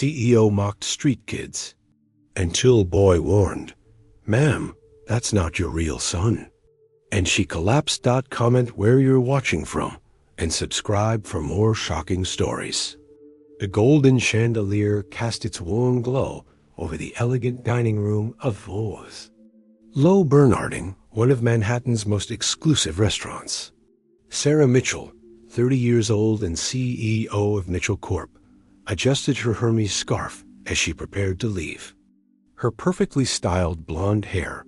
CEO mocked street kids. Until Boy warned, "Ma'am, that's not your real son." And she collapsed. Comment where you're watching from and subscribe for more shocking stories. The golden chandelier cast its warm glow over the elegant dining room of Vos. Lo Bernardin, one of Manhattan's most exclusive restaurants. Sarah Mitchell, 30 years old and CEO of Mitchell Corp., adjusted her Hermes scarf as she prepared to leave. Her perfectly styled blonde hair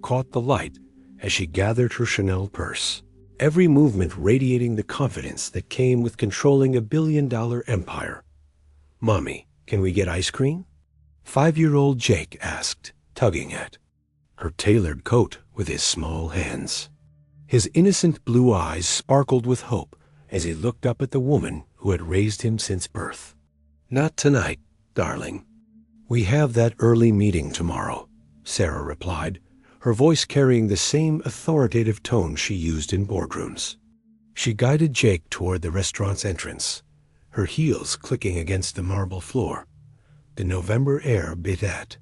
caught the light as she gathered her Chanel purse, every movement radiating the confidence that came with controlling a billion-dollar empire. "Mommy, can we get ice cream?" 5-year-old Jake asked, tugging at her tailored coat with his small hands. His innocent blue eyes sparkled with hope as he looked up at the woman who had raised him since birth. "Not tonight, darling. We have that early meeting tomorrow," Sarah replied, her voice carrying the same authoritative tone she used in boardrooms. She guided Jake toward the restaurant's entrance, her heels clicking against the marble floor. The November air bit at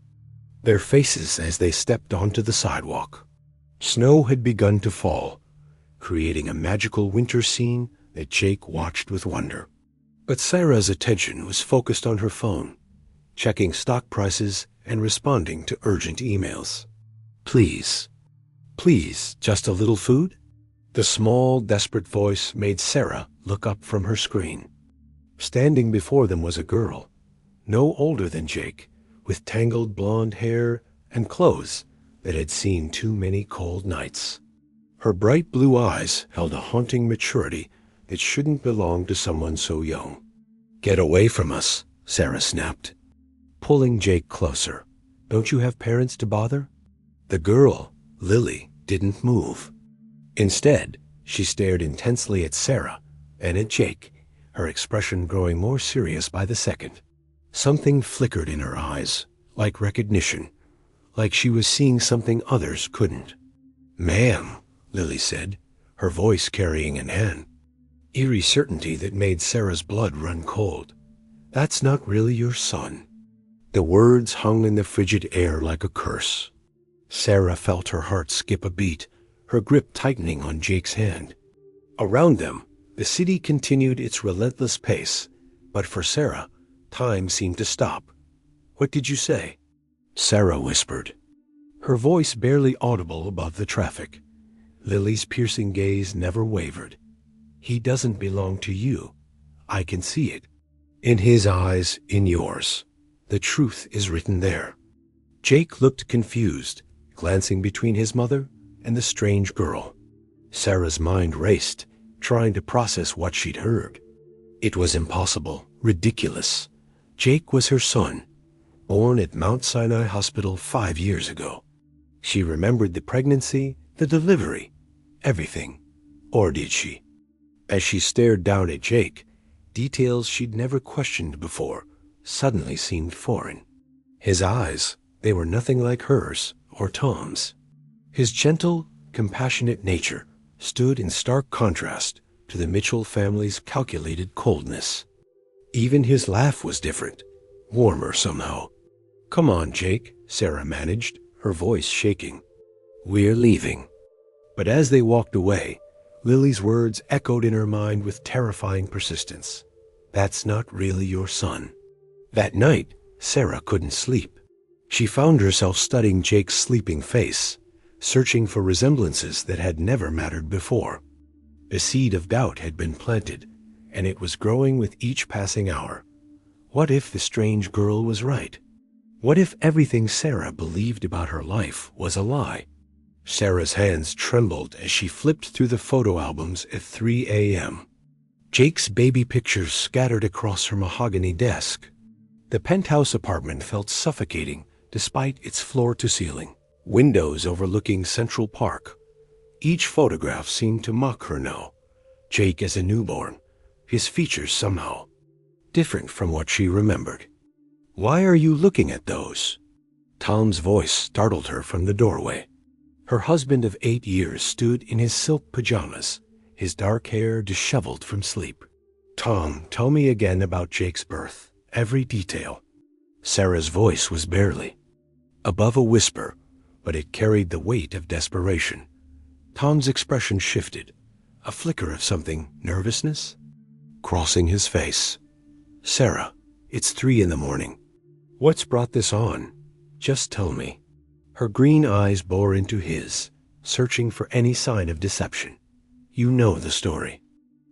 their faces as they stepped onto the sidewalk. Snow had begun to fall, creating a magical winter scene that Jake watched with wonder. But Sarah's attention was focused on her phone, checking stock prices and responding to urgent emails. Please, just a little food?" The small, desperate voice made Sarah look up from her screen. Standing before them was a girl, no older than Jake, with tangled blonde hair and clothes that had seen too many cold nights. Her bright blue eyes held a haunting maturity that shouldn't belong to someone so young. "Get away from us," Sarah snapped, pulling Jake closer. "Don't you have parents to bother?" The girl, Lily, didn't move. Instead, she stared intensely at Sarah and at Jake, her expression growing more serious by the second. Something flickered in her eyes, like recognition, like she was seeing something others couldn't. "Ma'am," Lily said, her voice carrying an eerie certainty that made Sarah's blood run cold. "That's not really your son." The words hung in the frigid air like a curse. Sarah felt her heart skip a beat, her grip tightening on Jake's hand. Around them, the city continued its relentless pace, but for Sarah, time seemed to stop. "What did you say?" Sarah whispered, her voice barely audible above the traffic. Lily's piercing gaze never wavered. "He doesn't belong to you. I can see it. In his eyes, in yours. The truth is written there." Jake looked confused, glancing between his mother and the strange girl. Sarah's mind raced, trying to process what she'd heard. It was impossible, ridiculous. Jake was her son, born at Mount Sinai Hospital 5 years ago. She remembered the pregnancy, the delivery, everything. Or did she? As she stared down at Jake, details she'd never questioned before suddenly seemed foreign. His eyes, they were nothing like hers or Tom's. His gentle, compassionate nature stood in stark contrast to the Mitchell family's calculated coldness. Even his laugh was different, warmer somehow. "Come on, Jake," Sarah managed, her voice shaking. "We're leaving." But as they walked away, Lily's words echoed in her mind with terrifying persistence. "That's not really your son." That night, Sarah couldn't sleep. She found herself studying Jake's sleeping face, searching for resemblances that had never mattered before. The seed of doubt had been planted, and it was growing with each passing hour. What if the strange girl was right? What if everything Sarah believed about her life was a lie? Sarah's hands trembled as she flipped through the photo albums at 3 a.m. Jake's baby pictures scattered across her mahogany desk. The penthouse apartment felt suffocating despite its floor-to-ceiling windows overlooking Central Park. Each photograph seemed to mock her now. Jake as a newborn, his features somehow different from what she remembered. "Why are you looking at those?" Tom's voice startled her from the doorway. Her husband of 8 years stood in his silk pajamas, his dark hair disheveled from sleep. "Tom, tell me again about Jake's birth, every detail." Sarah's voice was barely above a whisper, but it carried the weight of desperation. Tom's expression shifted, a flicker of something, nervousness, crossing his face. "Sarah, it's 3 in the morning. What's brought this on? Just tell me." Her green eyes bore into his, searching for any sign of deception. "You know the story.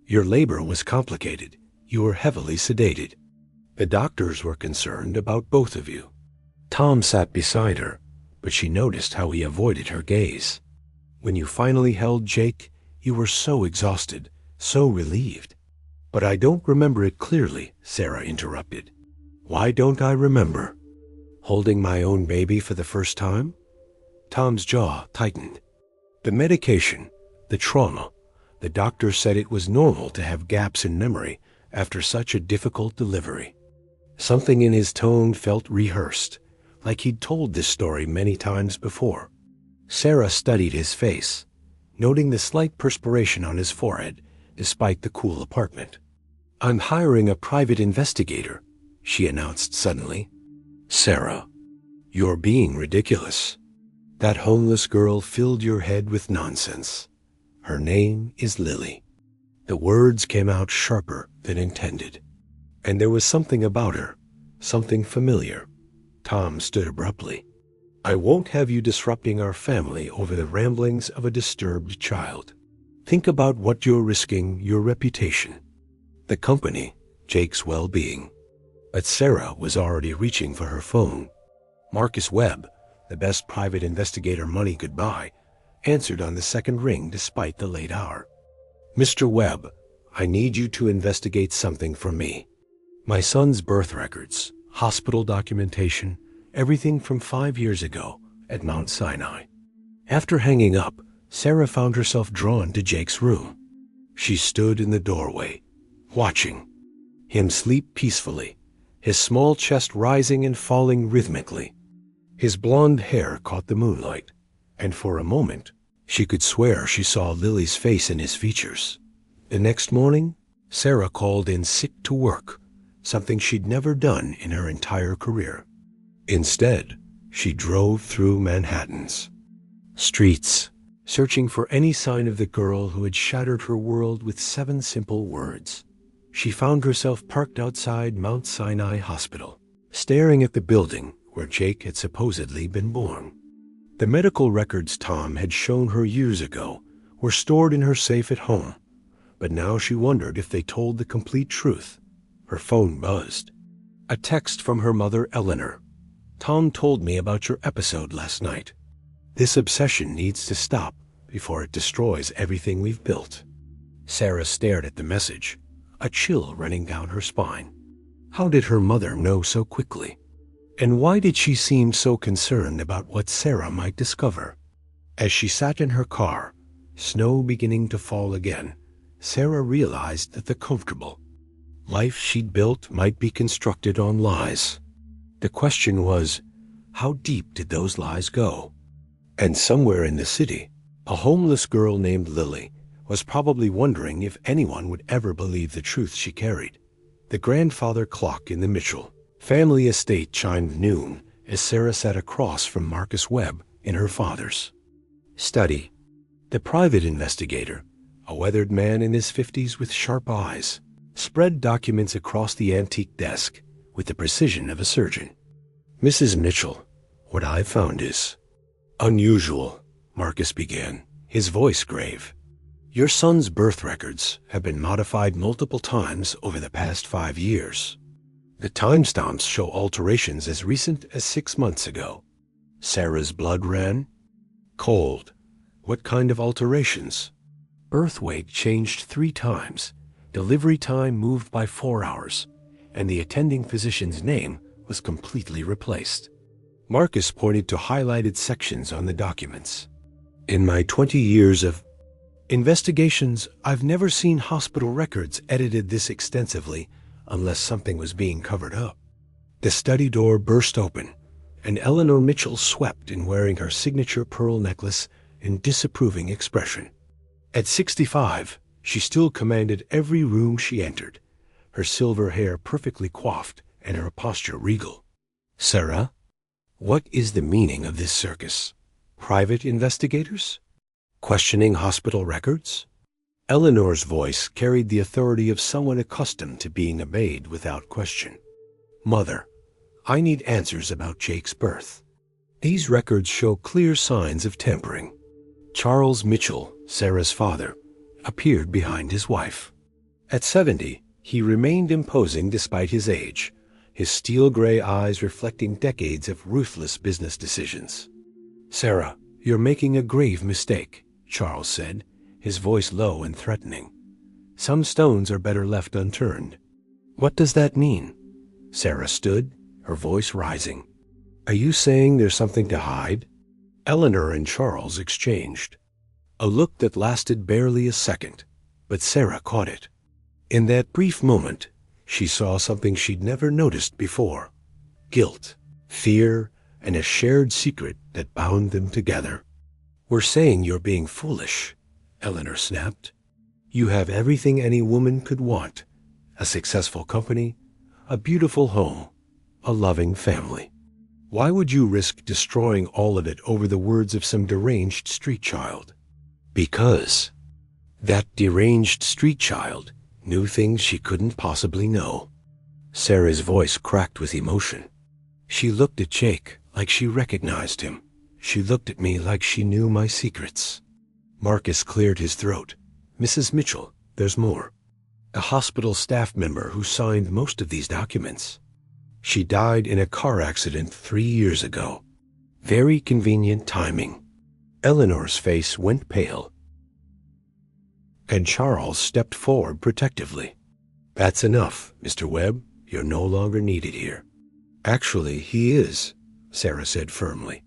Your labor was complicated. You were heavily sedated. The doctors were concerned about both of you." Tom sat beside her, but she noticed how he avoided her gaze. "When you finally held Jake, you were so exhausted, so relieved." "But I don't remember it clearly," Sarah interrupted. "Why don't I remember? Holding my own baby for the first time?" Tom's jaw tightened. The medication, the trauma, the doctor said it was normal to have gaps in memory after such a difficult delivery. Something in his tone felt rehearsed, like he'd told this story many times before. Sarah studied his face, noting the slight perspiration on his forehead despite the cool apartment. "I'm hiring a private investigator," she announced suddenly. "Sarah, you're being ridiculous. That homeless girl filled your head with nonsense. Her name is Lily." The words came out sharper than intended, and there was something about her, something familiar. Tom stood abruptly. "I won't have you disrupting our family over the ramblings of a disturbed child. Think about what you're risking, your reputation, the company, Jake's well-being." But Sarah was already reaching for her phone. Marcus Webb, the best private investigator money could buy, answered on the second ring despite the late hour. "Mr. Webb, I need you to investigate something for me. My son's birth records, hospital documentation, everything from 5 years ago at Mount Sinai." After hanging up, Sarah found herself drawn to Jake's room. She stood in the doorway, watching him sleep peacefully, his small chest rising and falling rhythmically. His blonde hair caught the moonlight, and for a moment she could swear she saw Lily's face in his features. The next morning, Sarah called in sick to work, something she'd never done in her entire career. Instead, she drove through Manhattan's streets, searching for any sign of the girl who had shattered her world with 7 simple words. She found herself parked outside Mount Sinai Hospital, staring at the building where Jake had supposedly been born. The medical records Tom had shown her years ago were stored in her safe at home, but now she wondered if they told the complete truth. Her phone buzzed. A text from her mother, Eleanor. "Tom told me about your episode last night. This obsession needs to stop before it destroys everything we've built." Sarah stared at the message, a chill running down her spine. How did her mother know so quickly? And why did she seem so concerned about what Sarah might discover? As she sat in her car, snow beginning to fall again, Sarah realized that the comfortable life she'd built might be constructed on lies. The question was, how deep did those lies go? And somewhere in the city, a homeless girl named Lily was probably wondering if anyone would ever believe the truth she carried. The grandfather clock in the Mitchell family estate chimed noon as Sarah sat across from Marcus Webb in her father's study. The private investigator, a weathered man in his 50s with sharp eyes, spread documents across the antique desk with the precision of a surgeon. "Mrs. Mitchell, what I've found is unusual," Marcus began, his voice grave. "Your son's birth records have been modified multiple times over the past 5 years. The timestamps show alterations as recent as 6 months ago." Sarah's blood ran cold. "What kind of alterations?" "Birth weight changed 3 times, delivery time moved by 4 hours, and the attending physician's name was completely replaced." Marcus pointed to highlighted sections on the documents. "In my 20 years of investigations, I've never seen hospital records edited this extensively unless something was being covered up." The study door burst open, and Eleanor Mitchell swept in wearing her signature pearl necklace in disapproving expression. At 65, she still commanded every room she entered, her silver hair perfectly coiffed and her posture regal. Sarah, what is the meaning of this circus? Private investigators? Questioning hospital records? Eleanor's voice carried the authority of someone accustomed to being obeyed without question. Mother, I need answers about Jake's birth. These records show clear signs of tampering. Charles Mitchell, Sarah's father, appeared behind his wife. At 70, he remained imposing despite his age, his steel-gray eyes reflecting decades of ruthless business decisions. Sarah, you're making a grave mistake, Charles said, his voice low and threatening. Some stones are better left unturned. What does that mean? Sarah stood, her voice rising. Are you saying there's something to hide? Eleanor and Charles exchanged. A look that lasted barely a second, but Sarah caught it. In that brief moment, she saw something she'd never noticed before. Guilt, fear, and a shared secret that bound them together. We're saying you're being foolish, Eleanor snapped. You have everything any woman could want. A successful company, a beautiful home, a loving family. Why would you risk destroying all of it over the words of some deranged street child? Because that deranged street child knew things she couldn't possibly know. Sarah's voice cracked with emotion. She looked at Jake like she recognized him. She looked at me like she knew my secrets. Marcus cleared his throat. Mrs. Mitchell, there's more. A hospital staff member who signed most of these documents. She died in a car accident 3 years ago. Very convenient timing. Eleanor's face went pale, and Charles stepped forward protectively. That's enough, Mr. Webb. You're no longer needed here. Actually, he is, Sarah said firmly,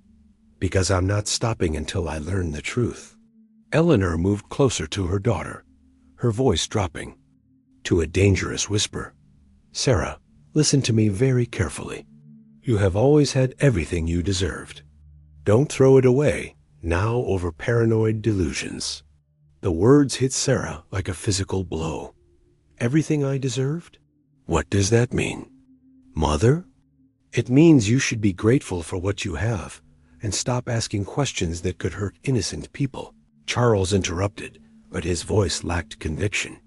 because I'm not stopping until I learn the truth. Eleanor moved closer to her daughter, her voice dropping to a dangerous whisper. Sarah, listen to me very carefully. You have always had everything you deserved. Don't throw it away now over paranoid delusions. The words hit Sarah like a physical blow. Everything I deserved? What does that mean? Mother? It means you should be grateful for what you have and stop asking questions that could hurt innocent people. Charles interrupted, but his voice lacked conviction.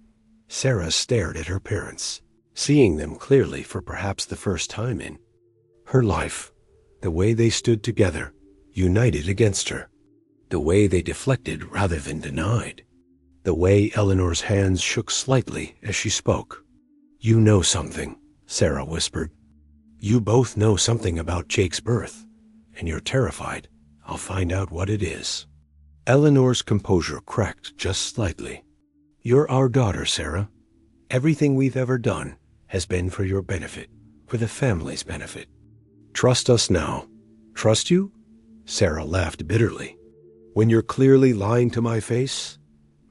Sarah stared at her parents, seeing them clearly for perhaps the first time in her life. The way they stood together, united against her. The way they deflected rather than denied. The way Eleanor's hands shook slightly as she spoke. You know something, Sarah whispered. You both know something about Jake's birth, and you're terrified. I'll find out what it is. Eleanor's composure cracked just slightly. You're our daughter, Sarah. Everything we've ever done has been for your benefit, for the family's benefit. Trust us now. Trust you? Sarah laughed bitterly. When you're clearly lying to my face?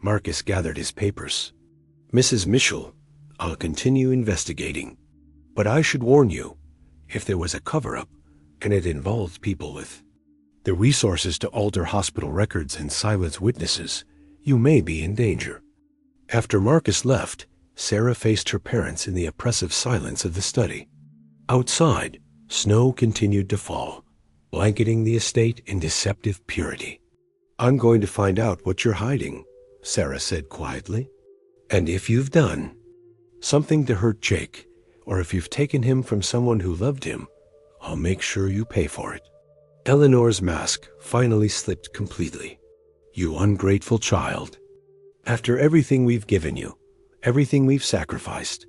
Marcus gathered his papers. Mrs. Mitchell, I'll continue investigating. But I should warn you, if there was a cover-up, and it involved people with the resources to alter hospital records and silence witnesses, you may be in danger. After Marcus left, Sarah faced her parents in the oppressive silence of the study. Outside, snow continued to fall, blanketing the estate in deceptive purity. I'm going to find out what you're hiding, Sarah said quietly. And if you've done something to hurt Jake, or if you've taken him from someone who loved him, I'll make sure you pay for it. Eleanor's mask finally slipped completely. You ungrateful child. After everything we've given you, everything we've sacrificed.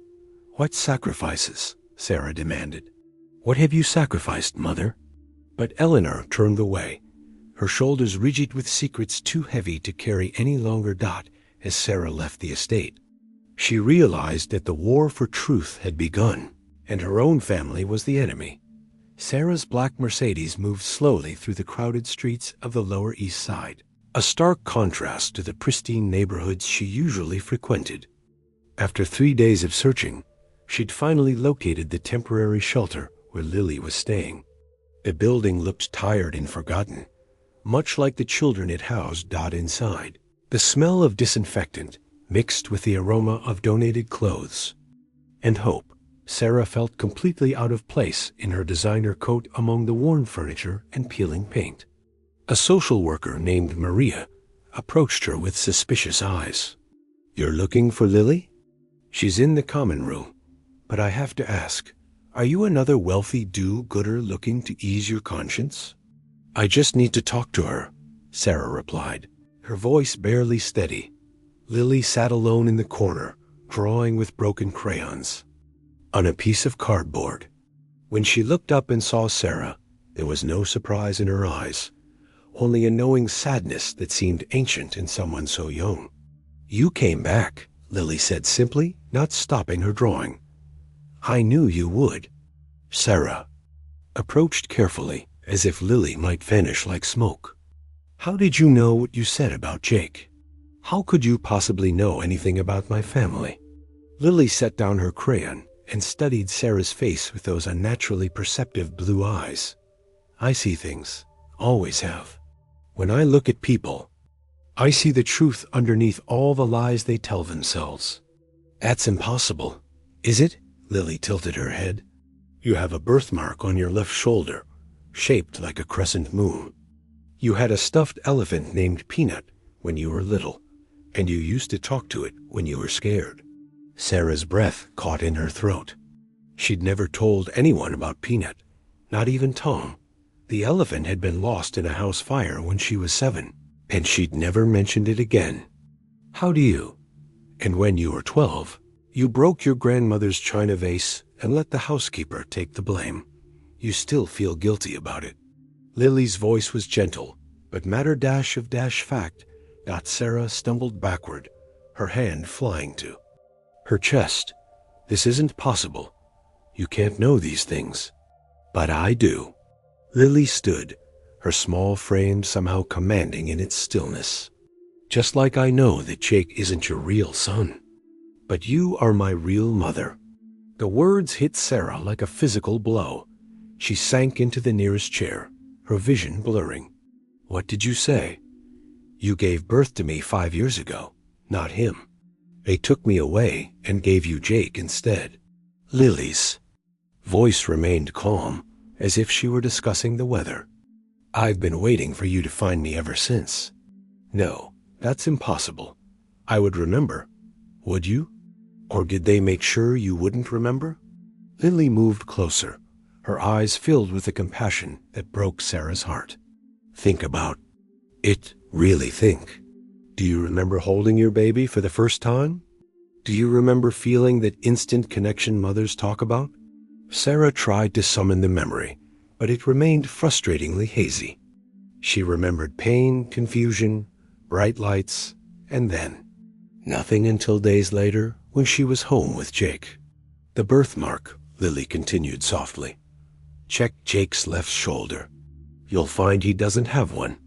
What sacrifices? Sarah demanded. What have you sacrificed, Mother? But Eleanor turned away, her shoulders rigid with secrets too heavy to carry any longer. As Sarah left the estate, she realized that the war for truth had begun, and her own family was the enemy. Sarah's black Mercedes moved slowly through the crowded streets of the Lower East Side, a stark contrast to the pristine neighborhoods she usually frequented. After 3 days of searching, she'd finally located the temporary shelter where Lily was staying. The building looked tired and forgotten, much like the children it housed. Inside, the smell of disinfectant mixed with the aroma of donated clothes and hope Sarah felt completely out of place in her designer coat among the worn furniture and peeling paint. A social worker named Maria approached her with suspicious eyes. "You're looking for Lily? She's in the common room. But I have to ask, are you another wealthy do-gooder looking to ease your conscience?" "I just need to talk to her," Sarah replied, her voice barely steady. Lily sat alone in the corner, drawing with broken crayons on a piece of cardboard. When she looked up and saw Sarah, there was no surprise in her eyes, only a knowing sadness that seemed ancient in someone so young. "You came back," Lily said simply, not stopping her drawing. "I knew you would." Sarah approached carefully, as if Lily might vanish like smoke. "How did you know what you said about Jake? How could you possibly know anything about my family?" Lily set down her crayon and studied Sarah's face with those unnaturally perceptive blue eyes. "I see things, always have. When I look at people, I see the truth underneath all the lies they tell themselves." "That's impossible, is it?" Lily tilted her head. "You have a birthmark on your left shoulder, shaped like a crescent moon. You had a stuffed elephant named Peanut when you were little, and you used to talk to it when you were scared." Sarah's breath caught in her throat. She'd never told anyone about Peanut, not even Tom. The elephant had been lost in a house fire when she was 7, and she'd never mentioned it again. "How do you? And when you were 12, you broke your grandmother's china vase and let the housekeeper take the blame. You still feel guilty about it." Lily's voice was gentle, but matter-of-fact got Sarah stumbled backward, her hand flying to her chest. "This isn't possible. You can't know these things." "But I do." Lily stood, her small frame somehow commanding in its stillness. "Just like I know that Jake isn't your real son. But you are my real mother." The words hit Sarah like a physical blow. She sank into the nearest chair, her vision blurring. "What did you say?" "You gave birth to me 5 years ago, not him. They took me away and gave you Jake instead." Lily's voice remained calm, as if she were discussing the weather. "I've been waiting for you to find me ever since." "No, that's impossible. I would remember. Would you? Or did they make sure you wouldn't remember?" Lily moved closer, her eyes filled with a compassion that broke Sarah's heart. "Think about it. Really think. Do you remember holding your baby for the first time? Do you remember feeling that instant connection mothers talk about?" Sarah tried to summon the memory, but it remained frustratingly hazy. She remembered pain, confusion, bright lights, and then nothing until days later when she was home with Jake. "The birthmark," Lily continued softly. "Check Jake's left shoulder. You'll find he doesn't have one.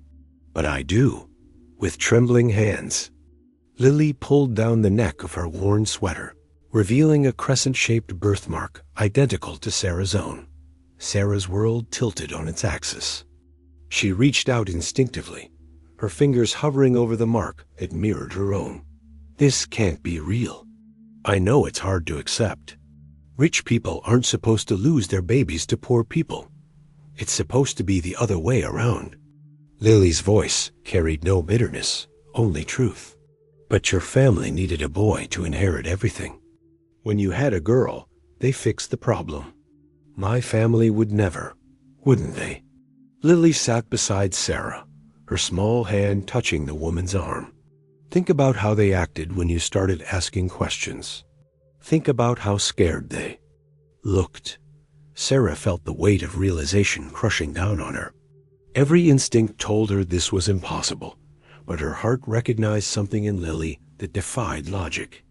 But I do." With trembling hands, Lily pulled down the neck of her worn sweater, revealing a crescent-shaped birthmark identical to Sarah's own. Sarah's world tilted on its axis. She reached out instinctively, her fingers hovering over the mark that mirrored her own. "This can't be real. I know it's hard to accept. Rich people aren't supposed to lose their babies to poor people. It's supposed to be the other way around." Lily's voice carried no bitterness, only truth. "But your family needed a boy to inherit everything. When you had a girl, they fixed the problem. My family would never, wouldn't they?" Lily sat beside Sarah, her small hand touching the woman's arm. "Think about how they acted when you started asking questions. Think about how scared they looked." Sarah felt the weight of realization crushing down on her. Every instinct told her this was impossible, but her heart recognized something in Lily that defied logic.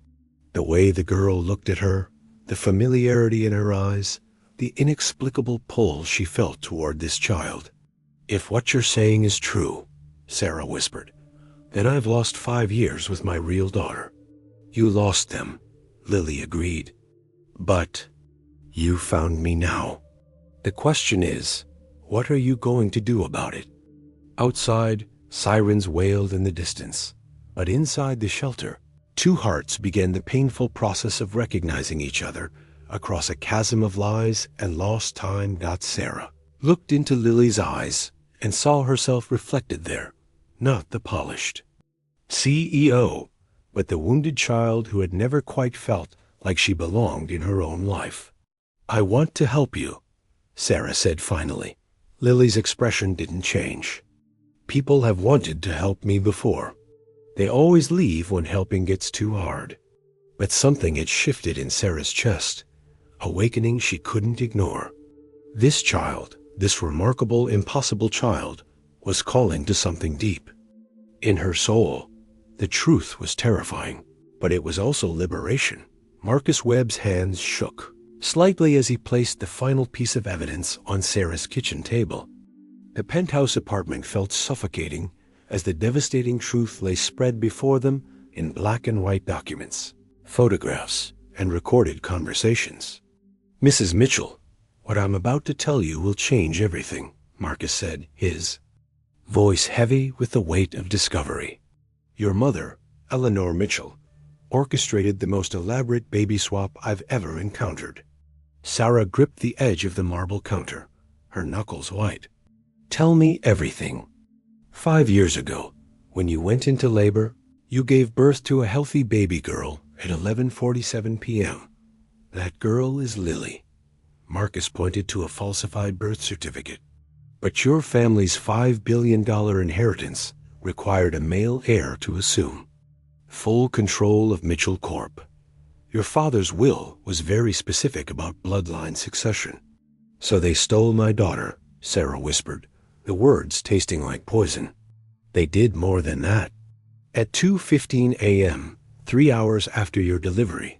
The way the girl looked at her, the familiarity in her eyes, the inexplicable pull she felt toward this child. "If what you're saying is true," Sarah whispered, "then I've lost 5 years with my real daughter." "You lost them," Lily agreed. "But you found me now. The question is, what are you going to do about it?" Outside, sirens wailed in the distance, but inside the shelter, two hearts began the painful process of recognizing each other across a chasm of lies and lost time. Sarah looked into Lily's eyes and saw herself reflected there, not the polished CEO, but the wounded child who had never quite felt like she belonged in her own life. "I want to help you," Sarah said finally. Lily's expression didn't change. "People have wanted to help me before. They always leave when helping gets too hard." But something had shifted in Sarah's chest, awakening she couldn't ignore. This child, this remarkable, impossible child, was calling to something deep. In her soul, the truth was terrifying, but it was also liberation. Marcus Webb's hands shook slightly as he placed the final piece of evidence on Sarah's kitchen table. The penthouse apartment felt suffocating as the devastating truth lay spread before them in black and white documents, photographs, and recorded conversations. "Mrs. Mitchell, what I'm about to tell you will change everything," Marcus said, his voice heavy with the weight of discovery. "Your mother, Eleanor Mitchell, orchestrated the most elaborate baby swap I've ever encountered." Sarah gripped the edge of the marble counter, her knuckles white. "Tell me everything. 5 years ago, when you went into labor, you gave birth to a healthy baby girl at 11:47 p.m. That girl is Lily." Marcus pointed to a falsified birth certificate. "But your family's $5 billion inheritance required a male heir to assume full control of Mitchell Corp. Your father's will was very specific about bloodline succession. So they stole my daughter," Sarah whispered, the words tasting like poison. "They did more than that. At 2:15 a.m., 3 hours after your delivery,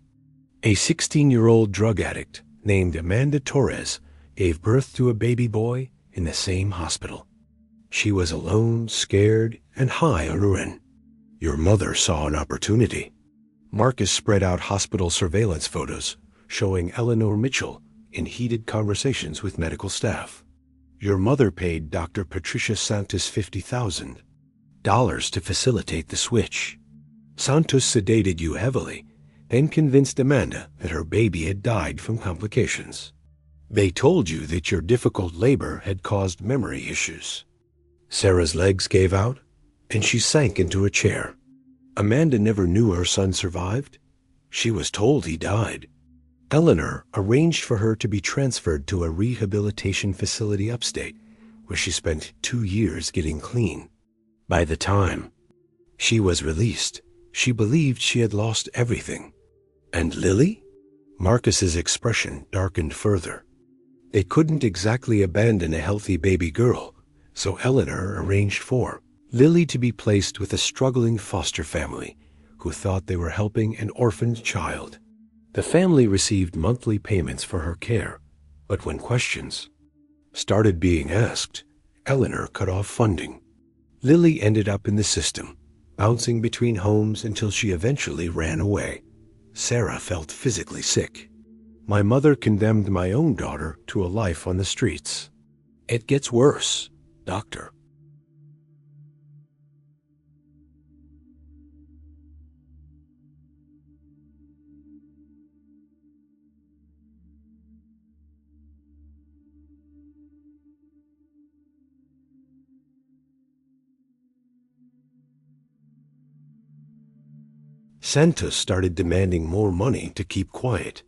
a 16-year-old drug addict named Amanda Torres gave birth to a baby boy in the same hospital. She was alone, scared, and high on urine. Your mother saw an opportunity." Marcus spread out hospital surveillance photos showing Eleanor Mitchell in heated conversations with medical staff. "Your mother paid Dr. Patricia Santos $50,000 to facilitate the switch. Santos sedated you heavily, then convinced Amanda that her baby had died from complications. They told you that your difficult labor had caused memory issues." Sarah's legs gave out, and she sank into a chair. "Amanda never knew her son survived. She was told he died. Eleanor arranged for her to be transferred to a rehabilitation facility upstate, where she spent 2 years getting clean. By the time she was released, she believed she had lost everything." "And Lily?" Marcus's expression darkened further. "They couldn't exactly abandon a healthy baby girl, so Eleanor arranged for Lily to be placed with a struggling foster family who thought they were helping an orphaned child. The family received monthly payments for her care, but when questions started being asked, Eleanor cut off funding. Lily ended up in the system, bouncing between homes until she eventually ran away." Sarah felt physically sick. "My mother condemned my own daughter to a life on the streets. It gets worse, doctor." Santos started demanding more money to keep quiet.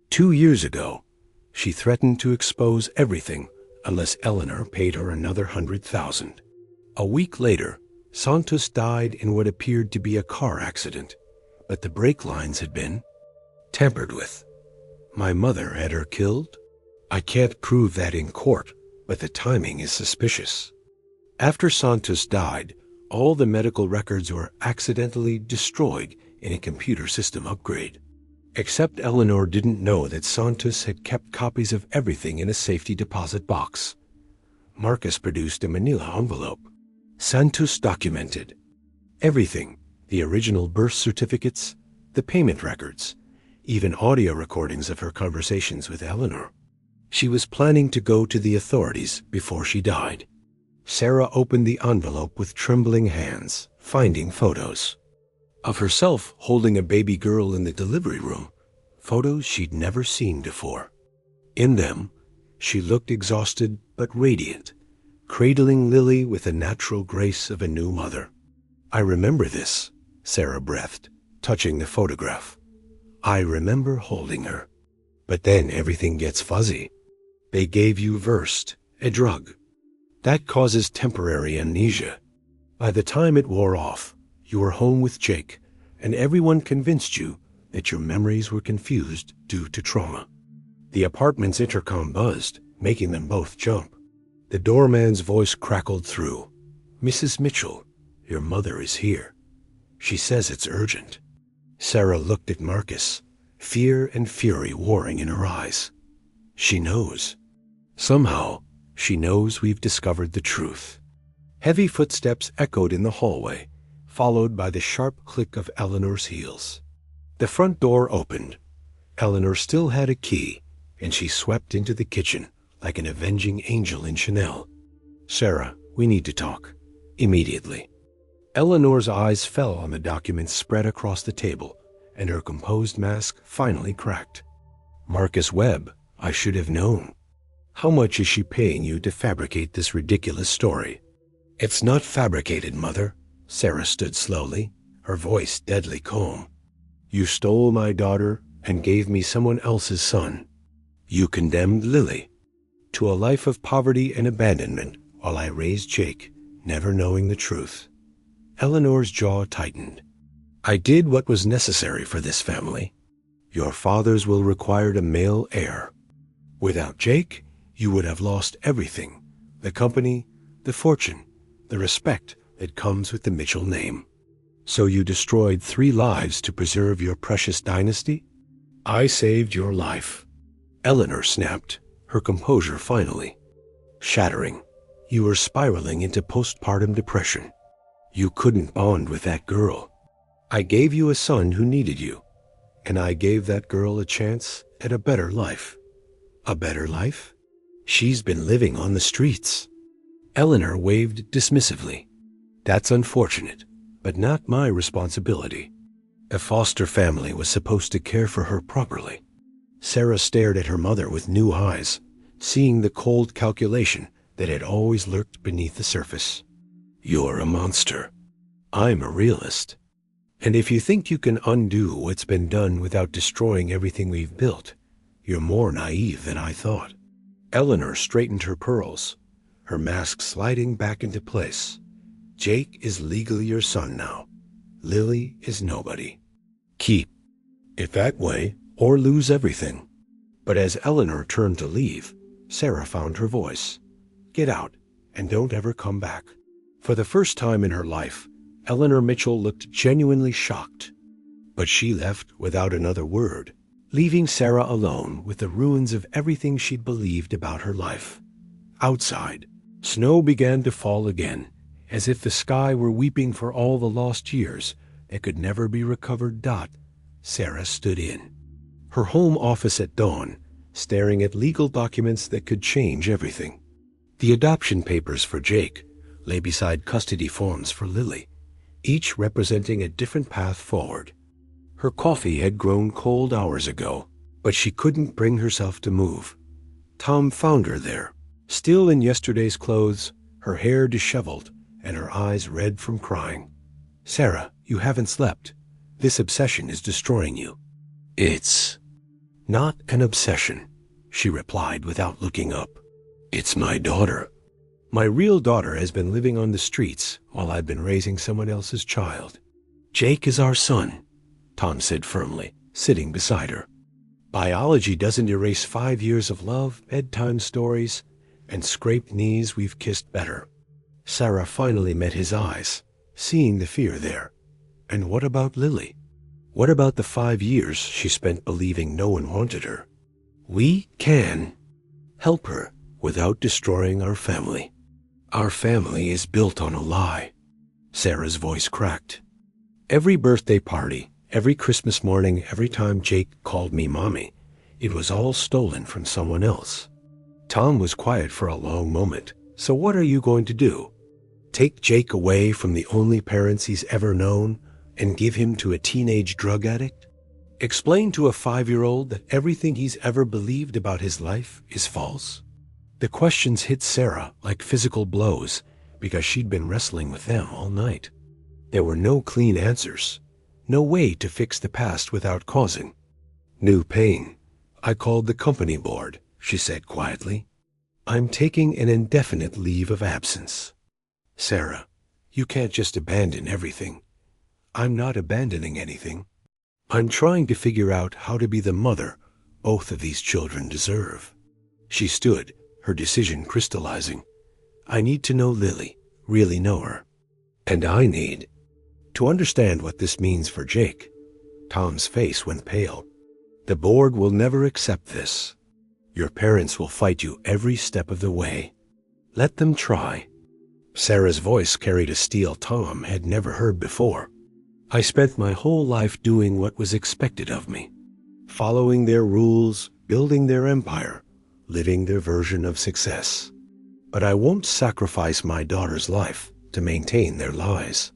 2 years ago, she threatened to expose everything unless Eleanor paid her another $100,000. A week later, Santos died in what appeared to be a car accident, but the brake lines had been tampered with. My mother had her killed? I can't prove that in court, but the timing is suspicious. After Santos died, all the medical records were accidentally destroyed in a computer system upgrade. Except Eleanor didn't know that Santos had kept copies of everything in a safety deposit box. Marcus produced a manila envelope. Santos documented everything: the original birth certificates, the payment records, even audio recordings of her conversations with Eleanor. She was planning to go to the authorities before she died. Sarah opened the envelope with trembling hands, finding photos of herself holding a baby girl in the delivery room, photos she'd never seen before. In them, she looked exhausted but radiant, cradling Lily with the natural grace of a new mother. "I remember this," Sarah breathed, touching the photograph. "I remember holding her. But then everything gets fuzzy. They gave you Versed, a drug. That causes temporary amnesia. By the time it wore off, you were home with Jake, and everyone convinced you that your memories were confused due to trauma." The apartment's intercom buzzed, making them both jump. The doorman's voice crackled through. "Mrs. Mitchell, your mother is here. She says it's urgent." Sarah looked at Marcus, fear and fury warring in her eyes. She knows. Somehow, she knows we've discovered the truth. Heavy footsteps echoed in the hallway, followed by the sharp click of Eleanor's heels. The front door opened. Eleanor still had a key, and she swept into the kitchen like an avenging angel in Chanel. "Sarah, we need to talk. Immediately." Eleanor's eyes fell on the documents spread across the table, and her composed mask finally cracked. "Marcus Webb, I should have known. How much is she paying you to fabricate this ridiculous story?" "It's not fabricated, Mother." Sarah stood slowly, her voice deadly calm. "You stole my daughter and gave me someone else's son. You condemned Lily to a life of poverty and abandonment while I raised Jake, never knowing the truth." Eleanor's jaw tightened. "I did what was necessary for this family. Your fathers will require a male heir. Without Jake, you would have lost everything: the company, the fortune, the respect that comes with the Mitchell name. So you destroyed 3 lives to preserve your precious dynasty? I saved your life." Eleanor snapped, her composure finally shattering. "You were spiraling into postpartum depression. You couldn't bond with that girl. I gave you a son who needed you, and I gave that girl a chance at a better life." "A better life? She's been living on the streets." Eleanor waved dismissively. "That's unfortunate, but not my responsibility. A foster family was supposed to care for her properly." Sarah stared at her mother with new eyes, seeing the cold calculation that had always lurked beneath the surface. "You're a monster. I'm a realist. And if you think you can undo what's been done without destroying everything we've built, you're more naive than I thought." Eleanor straightened her pearls, her mask sliding back into place. "Jake is legally your son now. Lily is nobody. Keep it that way or lose everything." But as Eleanor turned to leave, Sarah found her voice. "Get out, and don't ever come back." For the first time in her life, Eleanor Mitchell looked genuinely shocked. But she left without another word, leaving Sarah alone with the ruins of everything she'd believed about her life. Outside, snow began to fall again, as if the sky were weeping for all the lost years that could never be recovered. Sarah stood in her home office at dawn, staring at legal documents that could change everything. The adoption papers for Jake lay beside custody forms for Lily, each representing a different path forward. Her coffee had grown cold hours ago, but she couldn't bring herself to move. Tom found her there, still in yesterday's clothes, her hair disheveled and her eyes red from crying. "Sarah, you haven't slept. This obsession is destroying you." "It's not an obsession," she replied without looking up. "It's my daughter. My real daughter has been living on the streets while I've been raising someone else's child. Jake is our son," Tom said firmly, sitting beside her. "Biology doesn't erase 5 years of love, bedtime stories, and scraped knees we've kissed better." Sarah finally met his eyes, seeing the fear there. "And what about Lily? What about the 5 years she spent believing no one wanted her? We can help her without destroying our family. Our family is built on a lie." Sarah's voice cracked. "Every birthday party, every Christmas morning, every time Jake called me mommy, it was all stolen from someone else." Tom was quiet for a long moment. "So what are you going to do? Take Jake away from the only parents he's ever known and give him to a teenage drug addict?" Explain to a 5-year-old that everything he's ever believed about his life is false? The questions hit Sarah like physical blows because she'd been wrestling with them all night. There were no clean answers, no way to fix the past without causing new pain. I called the company board, she said quietly. I'm taking an indefinite leave of absence. Sarah, you can't just abandon everything. I'm not abandoning anything. I'm trying to figure out how to be the mother both of these children deserve. She stood, her decision crystallizing. I need to know Lily, really know her. And I need to understand what this means for Jake. Tom's face went pale. The board will never accept this. Your parents will fight you every step of the way. Let them try. Sarah's voice carried a steel Tom had never heard before. I spent my whole life doing what was expected of me, following their rules, building their empire, living their version of success. But I won't sacrifice my daughter's life to maintain their lies.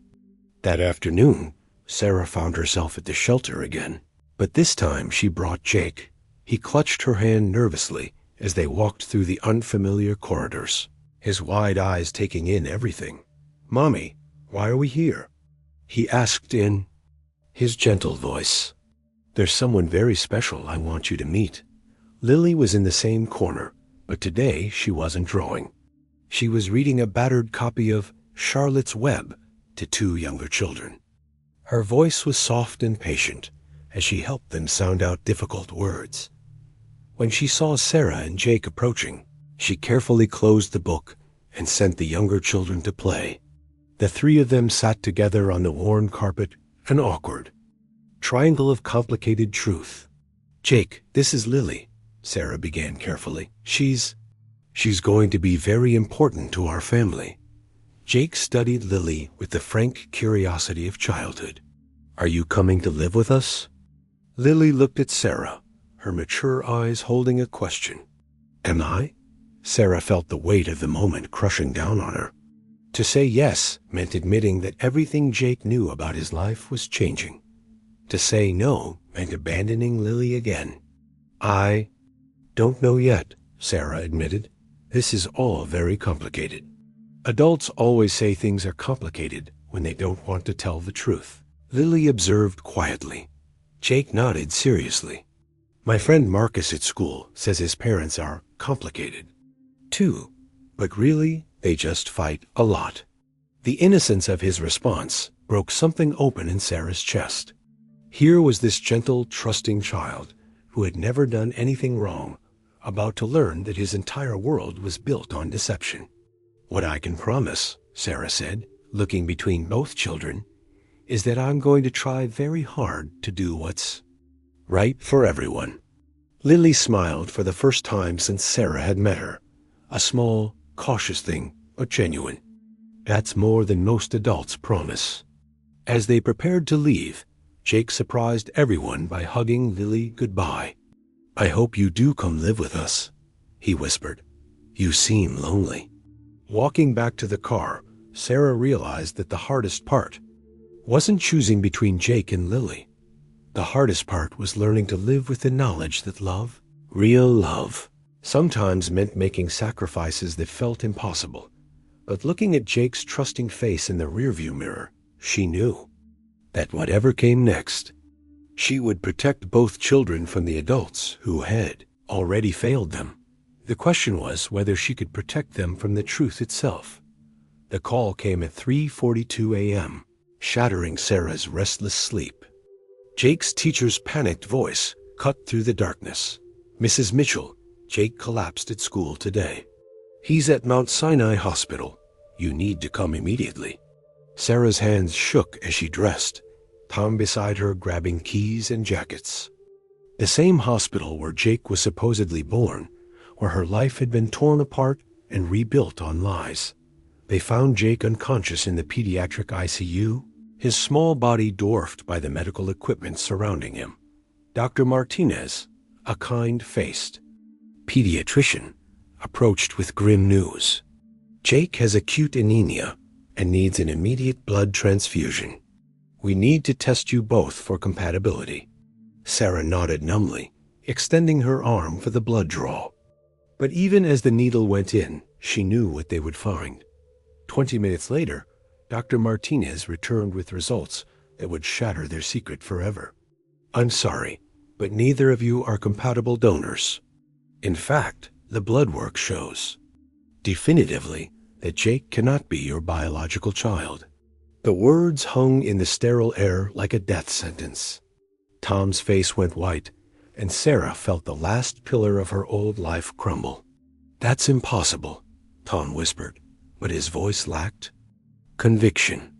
That afternoon, Sarah found herself at the shelter again, but this time she brought Jake. He clutched her hand nervously as they walked through the unfamiliar corridors, his wide eyes taking in everything. Mommy, why are we here? He asked in his gentle voice. There's someone very special I want you to meet. Lily was in the same corner, but today she wasn't drawing. She was reading a battered copy of Charlotte's Web to 2 younger children. Her voice was soft and patient as she helped them sound out difficult words. When she saw Sarah and Jake approaching, she carefully closed the book and sent the younger children to play. The 3 of them sat together on the worn carpet, an awkward triangle of complicated truth. Jake, this is Lily, Sarah began carefully. She's going to be very important to our family. Jake studied Lily with the frank curiosity of childhood. Are you coming to live with us? Lily looked at Sarah, her mature eyes holding a question. Am I? Sarah felt the weight of the moment crushing down on her. To say yes meant admitting that everything Jake knew about his life was changing. To say no meant abandoning Lily again. I don't know yet, Sarah admitted. This is all very complicated. Adults always say things are complicated when they don't want to tell the truth. Lily observed quietly. Jake nodded seriously. My friend Marcus at school says his parents are complicated, too, but really, they just fight a lot. The innocence of his response broke something open in Sarah's chest. Here was this gentle, trusting child who had never done anything wrong, about to learn that his entire world was built on deception. What I can promise, Sarah said, looking between both children, is that I'm going to try very hard to do what's right for everyone. Lily smiled for the first time since Sarah had met her. A small, cautious thing, but genuine. That's more than most adults promise. As they prepared to leave, Jake surprised everyone by hugging Lily goodbye. I hope you do come live with us, he whispered. You seem lonely. Walking back to the car, Sarah realized that the hardest part wasn't choosing between Jake and Lily. The hardest part was learning to live with the knowledge that love, real love, sometimes meant making sacrifices that felt impossible. But looking at Jake's trusting face in the rearview mirror, she knew that whatever came next, she would protect both children from the adults who had already failed them. The question was whether she could protect them from the truth itself. The call came at 3:42 a.m., shattering Sarah's restless sleep. Jake's teacher's panicked voice cut through the darkness. Mrs. Mitchell, Jake collapsed at school today. He's at Mount Sinai Hospital. You need to come immediately. Sarah's hands shook as she dressed, Tom beside her grabbing keys and jackets. The same hospital where Jake was supposedly born, where her life had been torn apart and rebuilt on lies. They found Jake unconscious in the pediatric ICU, his small body dwarfed by the medical equipment surrounding him. Dr. Martinez, a kind-faced pediatrician, approached with grim news. Jake has acute anemia and needs an immediate blood transfusion. We need to test you both for compatibility. Sarah nodded numbly, extending her arm for the blood draw. But even as the needle went in, she knew what they would find. 20 minutes later, Dr. Martinez returned with results that would shatter their secret forever. I'm sorry, but neither of you are compatible donors. In fact, the blood work shows definitively that Jake cannot be your biological child. The words hung in the sterile air like a death sentence. Tom's face went white, and Sarah felt the last pillar of her old life crumble. That's impossible, Tom whispered, but his voice lacked conviction.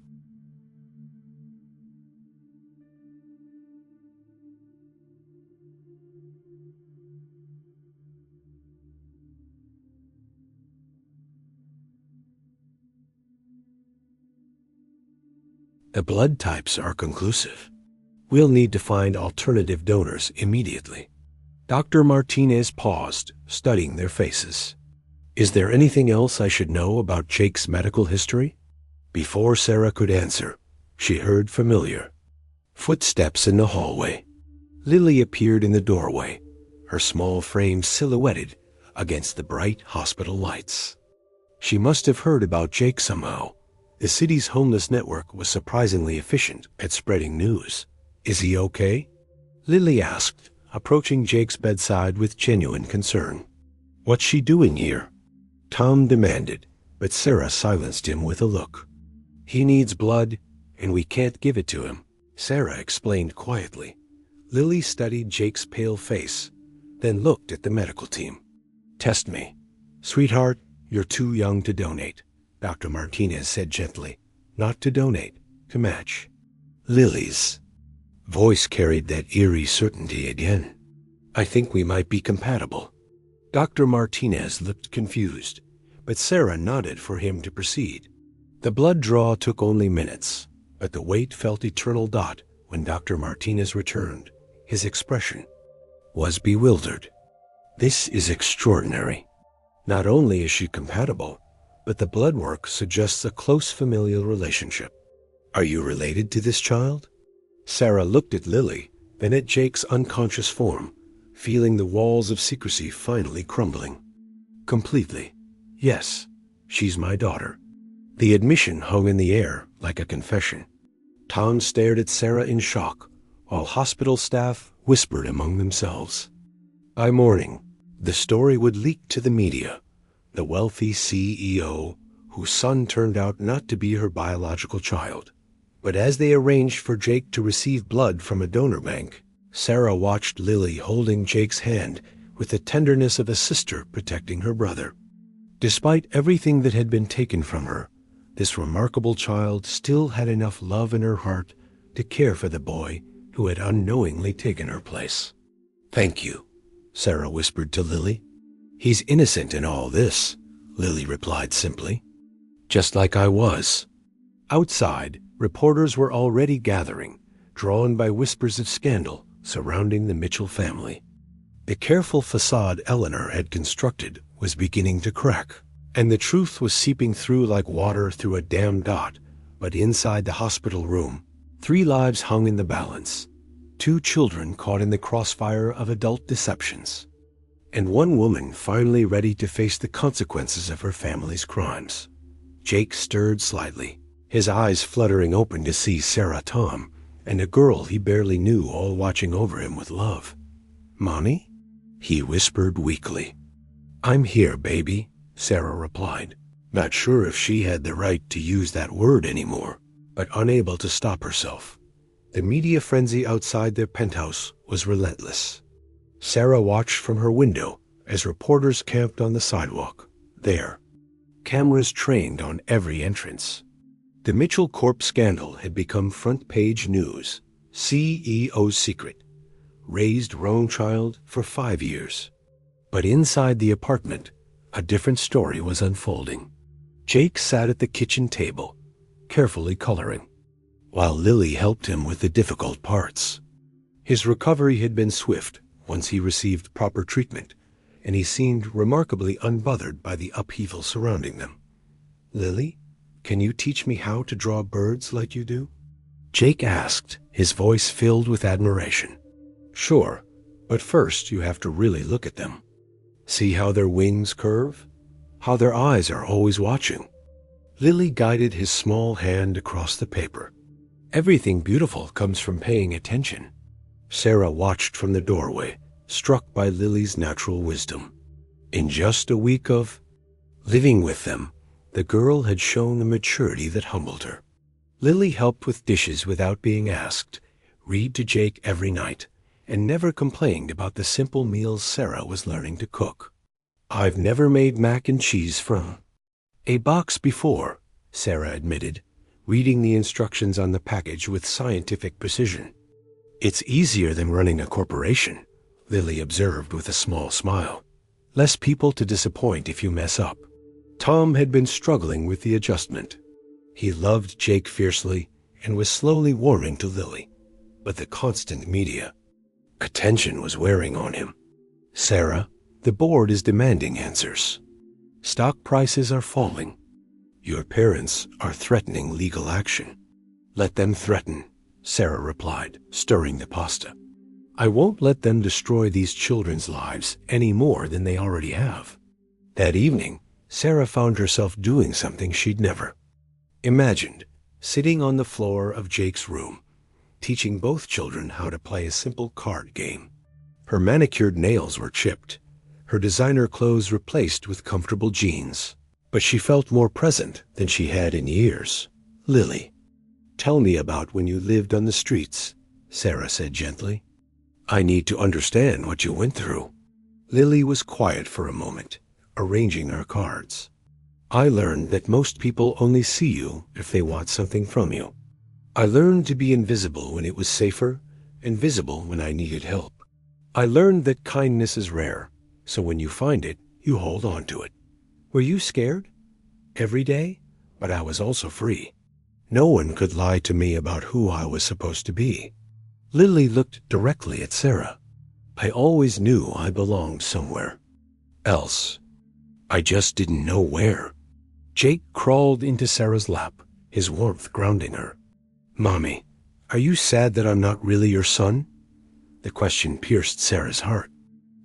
The blood types are conclusive. We'll need to find alternative donors immediately. Dr. Martinez paused, studying their faces. Is there anything else I should know about Jake's medical history? Before Sarah could answer, she heard familiar footsteps in the hallway. Lily appeared in the doorway, her small frame silhouetted against the bright hospital lights. She must have heard about Jake somehow. The city's homeless network was surprisingly efficient at spreading news. Is he okay? Lily asked, approaching Jake's bedside with genuine concern. What's she doing here? Tom demanded, but Sarah silenced him with a look. He needs blood, and we can't give it to him, Sarah explained quietly. Lily studied Jake's pale face, then looked at the medical team. Test me. Sweetheart, you're too young to donate, Dr. Martinez said gently. Not to donate, to match. Lily's voice carried that eerie certainty again. I think we might be compatible. Dr. Martinez looked confused, but Sarah nodded for him to proceed. The blood draw took only minutes, but the wait felt eternal when Dr. Martinez returned. His expression was bewildered. This is extraordinary. Not only is she compatible, but the blood work suggests a close familial relationship. Are you related to this child? Sarah looked at Lily, then at Jake's unconscious form, feeling the walls of secrecy finally crumbling. Completely. Yes, she's my daughter. The admission hung in the air like a confession. Tom stared at Sarah in shock, while hospital staff whispered among themselves. By morning, the story would leak to the media. The wealthy CEO, whose son turned out not to be her biological child. But as they arranged for Jake to receive blood from a donor bank, Sarah watched Lily holding Jake's hand with the tenderness of a sister protecting her brother. Despite everything that had been taken from her, this remarkable child still had enough love in her heart to care for the boy who had unknowingly taken her place. Thank you, Sarah whispered to Lily. He's innocent in all this, Lily replied simply. Just like I was. Outside, reporters were already gathering, drawn by whispers of scandal surrounding the Mitchell family. The careful facade Eleanor had constructed was beginning to crack, and the truth was seeping through like water through a damp dot. But inside the hospital room, 3 lives hung in the balance. 2 children caught in the crossfire of adult deceptions, and 1 woman finally ready to face the consequences of her family's crimes. Jake stirred slightly, his eyes fluttering open to see Sarah, Tom, and a girl he barely knew all watching over him with love. Mommy? He whispered weakly. I'm here, baby, Sarah replied, not sure if she had the right to use that word anymore, but unable to stop herself. The media frenzy outside their penthouse was relentless. Sarah watched from her window as reporters camped on the sidewalk. There, cameras trained on every entrance. The Mitchell Corp scandal had become front-page news. CEO's secret. Raised wrong child for 5 years. But inside the apartment, a different story was unfolding. Jake sat at the kitchen table, carefully coloring, while Lily helped him with the difficult parts. His recovery had been swift once he received proper treatment, and he seemed remarkably unbothered by the upheaval surrounding them. Lily, can you teach me how to draw birds like you do? Jake asked, his voice filled with admiration. Sure, but first you have to really look at them. See how their wings curve? How their eyes are always watching? Lily guided his small hand across the paper. Everything beautiful comes from paying attention. Sarah watched from the doorway, struck by Lily's natural wisdom. In just a week of living with them, the girl had shown a maturity that humbled her. Lily helped with dishes without being asked, read to Jake every night, and never complained about the simple meals Sarah was learning to cook. "I've never made mac and cheese from a box before," Sarah admitted, reading the instructions on the package with scientific precision. "It's easier than running a corporation," Lily observed with a small smile. "Less people to disappoint if you mess up." Tom had been struggling with the adjustment. He loved Jake fiercely and was slowly warming to Lily, but the constant media attention was wearing on him. "Sarah, the board is demanding answers. Stock prices are falling. Your parents are threatening legal action." "Let them threaten," Sarah replied, stirring the pasta. "I won't let them destroy these children's lives any more than they already have." That evening, Sarah found herself doing something she'd never imagined, sitting on the floor of Jake's room, teaching both children how to play a simple card game. Her manicured nails were chipped, her designer clothes replaced with comfortable jeans, but she felt more present than she had in years. "Lily, tell me about when you lived on the streets," Sarah said gently. "I need to understand what you went through." Lily was quiet for a moment, arranging her cards. "I learned that most people only see you if they want something from you. I learned to be invisible when it was safer, and visible when I needed help. I learned that kindness is rare, so when you find it, you hold on to it. Were you scared? Every day? But I was also free. No one could lie to me about who I was supposed to be." Lily looked directly at Sarah. "I always knew I belonged somewhere else. I just didn't know where." Jake crawled into Sarah's lap, his warmth grounding her. "Mommy, are you sad that I'm not really your son?" The question pierced Sarah's heart.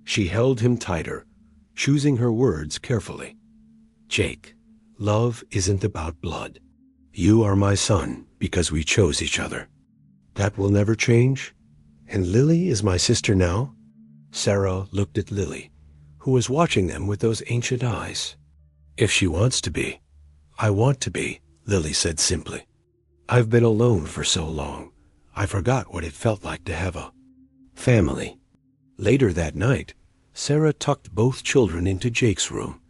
She held him tighter, choosing her words carefully. "Jake, love isn't about blood. You are my son because we chose each other. That will never change? And Lily is my sister now?" Sarah looked at Lily, who was watching them with those ancient eyes. "If she wants to be, I want to be," Lily said simply. "I've been alone for so long, I forgot what it felt like to have a family." Later that night, Sarah tucked both children into Jake's room.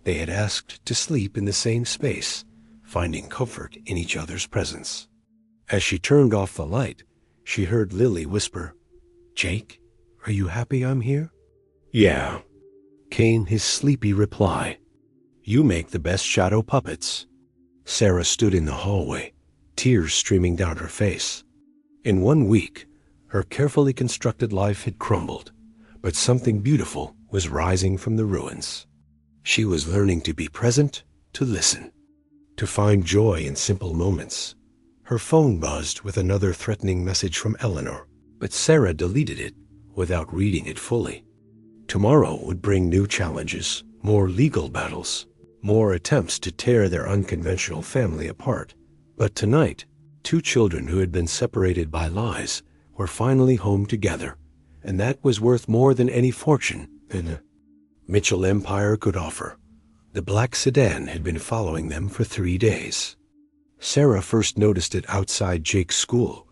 They had asked to sleep in the same space, finding comfort in each other's presence. As she turned off the light, she heard Lily whisper, "Jake, are you happy I'm here?" "Yeah," came his sleepy reply. "You make the best shadow puppets." Sarah stood in the hallway, tears streaming down her face. In 1 week, her carefully constructed life had crumbled, but something beautiful was rising from the ruins. She was learning to be present, to listen, to find joy in simple moments. Her phone buzzed with another threatening message from Eleanor, but Sarah deleted it without reading it fully. Tomorrow would bring new challenges, more legal battles, more attempts to tear their unconventional family apart. But tonight, 2 children who had been separated by lies were finally home together, and that was worth more than any fortune the Mitchell Empire could offer. The black sedan had been following them for 3 days. Sarah first noticed it outside Jake's school,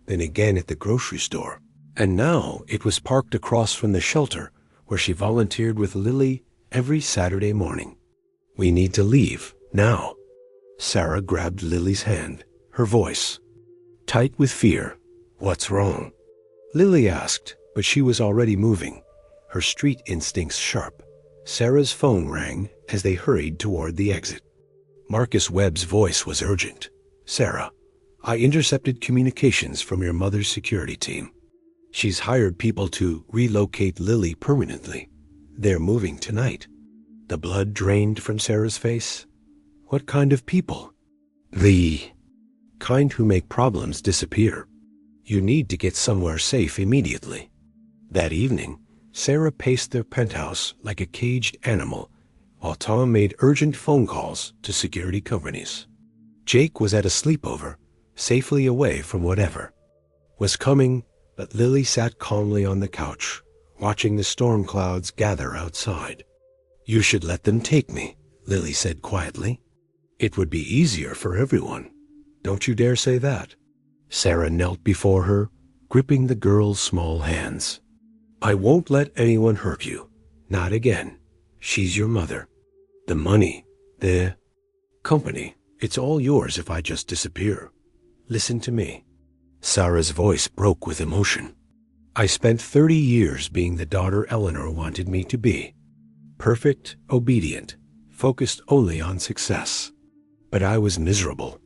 then again at the grocery store, and now it was parked across from the shelter where she volunteered with Lily every Saturday morning. "We need to leave, now." Sarah grabbed Lily's hand, her voice tight with fear. "What's wrong?" Lily asked, but she was already moving, her street instincts sharp. Sarah's phone rang as they hurried toward the exit. Marcus Webb's voice was urgent. "Sarah, I intercepted communications from your mother's security team. She's hired people to relocate Lily permanently. They're moving tonight." The blood drained from Sarah's face. "What kind of people?" "The kind who make problems disappear. You need to get somewhere safe immediately." That evening, Sarah paced their penthouse like a caged animal, while Tom made urgent phone calls to security companies. Jake was at a sleepover, safely away from whatever was coming, but Lily sat calmly on the couch, watching the storm clouds gather outside. "You should let them take me," Lily said quietly. "It would be easier for everyone. Don't you dare say that." Sarah knelt before her, gripping the girl's small hands. "I won't let anyone hurt you. Not again. She's your mother. The money, the company, it's all yours if I just disappear. Listen to me." Sarah's voice broke with emotion. "I spent 30 years being the daughter Eleanor wanted me to be. Perfect, obedient, focused only on success. But I was miserable,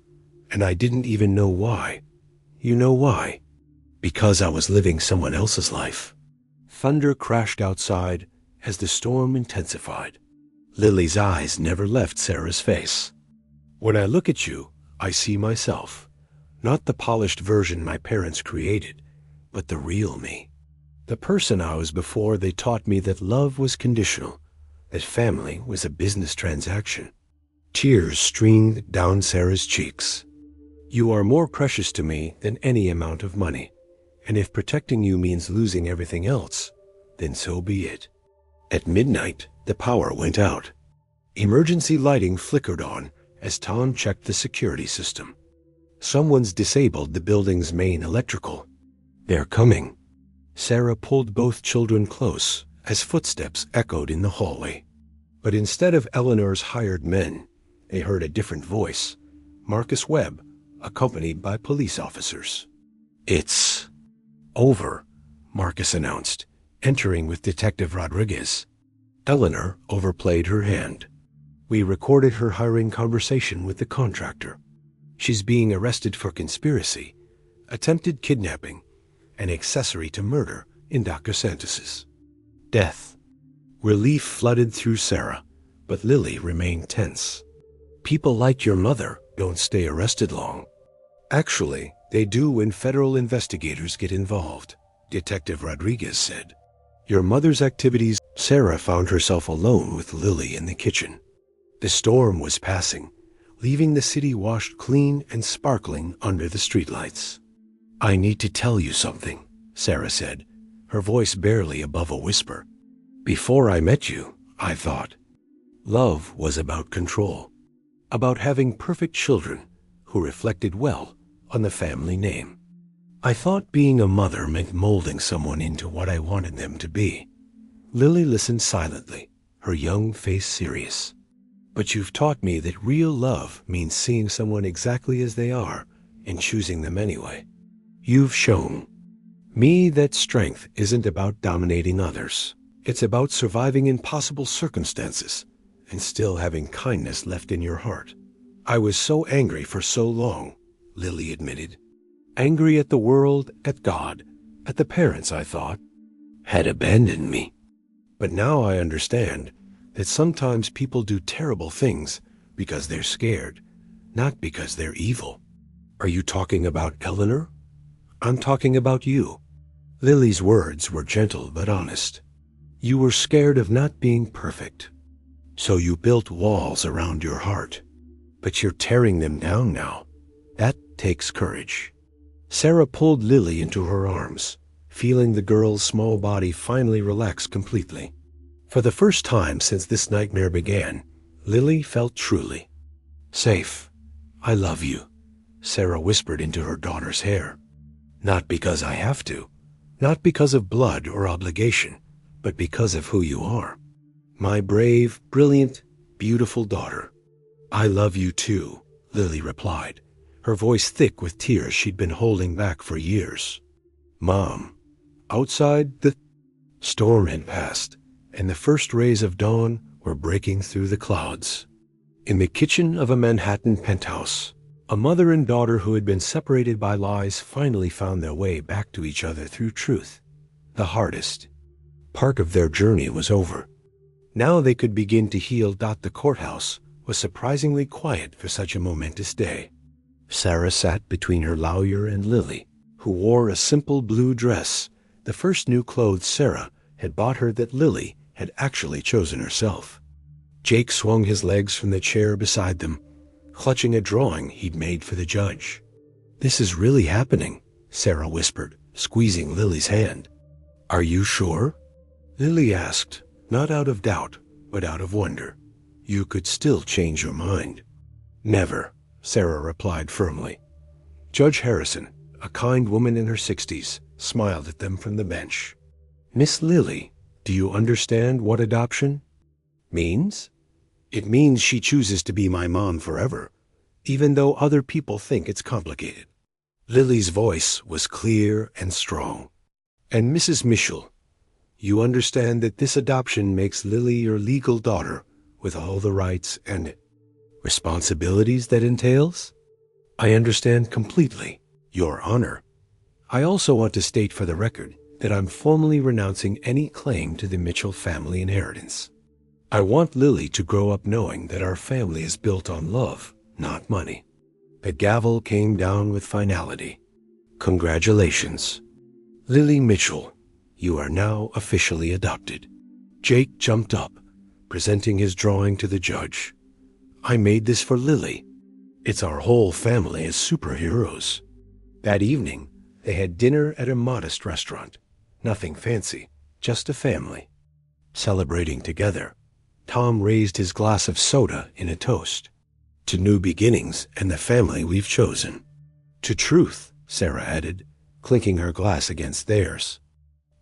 and I didn't even know why. You know why? Because I was living someone else's life." Thunder crashed outside as the storm intensified. Lily's eyes never left Sarah's face. "When I look at you, I see myself. Not the polished version my parents created, but the real me. The person I was before they taught me that love was conditional, that family was a business transaction." Tears streamed down Sarah's cheeks. "You are more precious to me than any amount of money, and if protecting you means losing everything else, then so be it." At midnight, the power went out. Emergency lighting flickered on as Tom checked the security system. Someone's disabled the building's main electrical. "They're coming." Sarah pulled both children close as footsteps echoed in the hallway. But instead of Eleanor's hired men, they heard a different voice, Marcus Webb, accompanied by police officers. "It's over," Marcus announced, entering with Detective Rodriguez. Eleanor overplayed her hand. "We recorded her hiring conversation with the contractor. She's being arrested for conspiracy, attempted kidnapping, and accessory to murder in Dr. Santos's death." Relief flooded through Sarah, but Lily remained tense. "People like your mother don't stay arrested long." "Actually, they do when federal investigators get involved," Detective Rodriguez said. "Your mother's activities." Sarah found herself alone with Lily in the kitchen. The storm was passing, leaving the city washed clean and sparkling under the streetlights. "I need to tell you something," Sarah said, her voice barely above a whisper. "Before I met you, I thought love was about control, about having perfect children who reflected well on the family name. I thought being a mother meant molding someone into what I wanted them to be." Lily listened silently, her young face serious. "But you've taught me that real love means seeing someone exactly as they are and choosing them anyway. You've shown me that strength isn't about dominating others. It's about surviving impossible circumstances and still having kindness left in your heart." "I was so angry for so long," Lily admitted. "Angry at the world, at God, at the parents I thought had abandoned me. But now I understand that sometimes people do terrible things because they're scared, not because they're evil." "Are you talking about Eleanor?" "I'm talking about you." Lily's words were gentle but honest. "You were scared of not being perfect, so you built walls around your heart. But you're tearing them down now. That takes courage." Sarah pulled Lily into her arms, feeling the girl's small body finally relax completely. For the first time since this nightmare began, Lily felt truly safe. "I love you," Sarah whispered into her daughter's hair. "Not because I have to, not because of blood or obligation, but because of who you are. My brave, brilliant, beautiful daughter." "I love you too," Lily replied, her voice thick with tears she'd been holding back for years. "Mom." Outside, the storm had passed, and the first rays of dawn were breaking through the clouds. In the kitchen of a Manhattan penthouse, a mother and daughter who had been separated by lies finally found their way back to each other through truth. The hardest part of their journey was over. Now they could begin to heal. The courthouse was surprisingly quiet for such a momentous day. Sarah sat between her lawyer and Lily, who wore a simple blue dress the first new clothes Sarah had bought her that Lily had actually chosen herself. Jake swung his legs from the chair beside them, clutching a drawing he'd made for the judge. "This is really happening," Sarah whispered, squeezing Lily's hand. "Are you sure?" Lily asked, not out of doubt, but out of wonder. "You could still change your mind." "Never," Sarah replied firmly. Judge Harrison, a kind woman in her 60s, smiled at them from the bench. "Miss Lily, do you understand what adoption means?" "It means she chooses to be my mom forever, even though other people think it's complicated." Lily's voice was clear and strong. "And Mrs. Mitchell, you understand that this adoption makes Lily your legal daughter with all the rights and responsibilities that entails?" "I understand completely, Your Honor. I also want to state for the record that I'm formally renouncing any claim to the Mitchell family inheritance. I want Lily to grow up knowing that our family is built on love, not money." The gavel came down with finality. "Congratulations, Lily Mitchell. You are now officially adopted." Jake jumped up, presenting his drawing to the judge. "I made this for Lily. It's our whole family as superheroes." That evening, they had dinner at a modest restaurant. Nothing fancy, just a family. Celebrating together, Tom raised his glass of soda in a toast. "To new beginnings and the family we've chosen." "To truth," Sarah added, clinking her glass against theirs.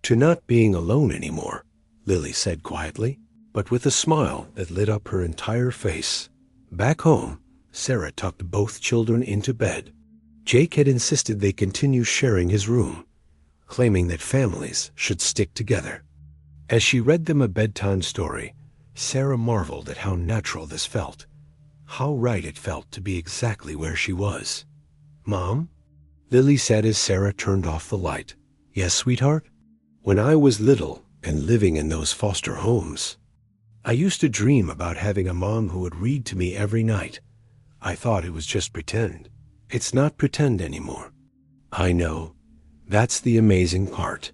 "To not being alone anymore," Lily said quietly, but with a smile that lit up her entire face. Back home, Sarah tucked both children into bed. Jake had insisted they continue sharing his room, claiming that families should stick together. As she read them a bedtime story, Sarah marveled at how natural this felt, how right it felt to be exactly where she was. "Mom?" Lily said as Sarah turned off the light. "Yes, sweetheart?" "When I was little and living in those foster homes, I used to dream about having a mom who would read to me every night. I thought it was just pretend. It's not pretend anymore." "I know. That's the amazing part."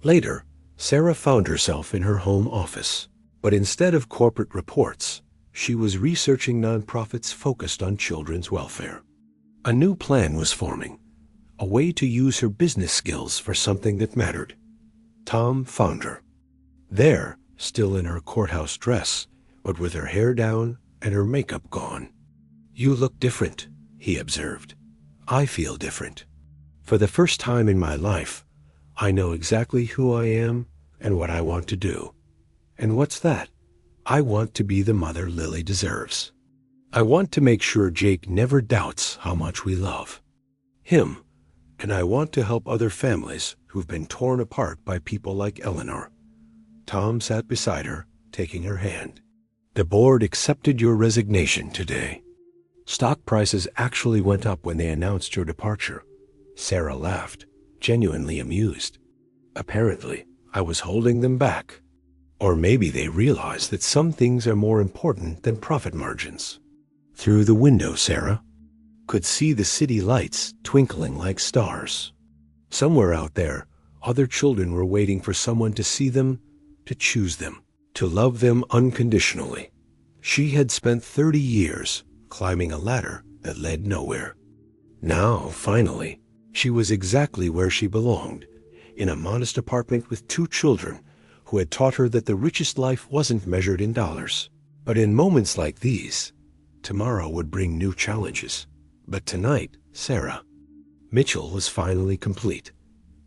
Later, Sarah found herself in her home office, but instead of corporate reports, she was researching nonprofits focused on children's welfare. A new plan was forming, a way to use her business skills for something that mattered. Tom found her. There, still in her courthouse dress, but with her hair down and her makeup gone. "You look different," he observed. "I feel different. For the first time in my life, I know exactly who I am and what I want to do. And what's that? I want to be the mother Lily deserves. I want to make sure Jake never doubts how much we love him, and I want to help other families who've been torn apart by people like Eleanor." Tom sat beside her, taking her hand. "The board accepted your resignation today. Stock prices actually went up when they announced your departure." Sarah laughed, genuinely amused. "Apparently, I was holding them back. Or maybe they realized that some things are more important than profit margins." Through the window, Sarah could see the city lights twinkling like stars. Somewhere out there, other children were waiting for someone to see them, to choose them, to love them unconditionally. She had spent 30 years climbing a ladder that led nowhere. Now, finally, she was exactly where she belonged, in a modest apartment with 2 children who had taught her that the richest life wasn't measured in dollars. But in moments like these, tomorrow would bring new challenges. But tonight, Sarah Mitchell was finally complete.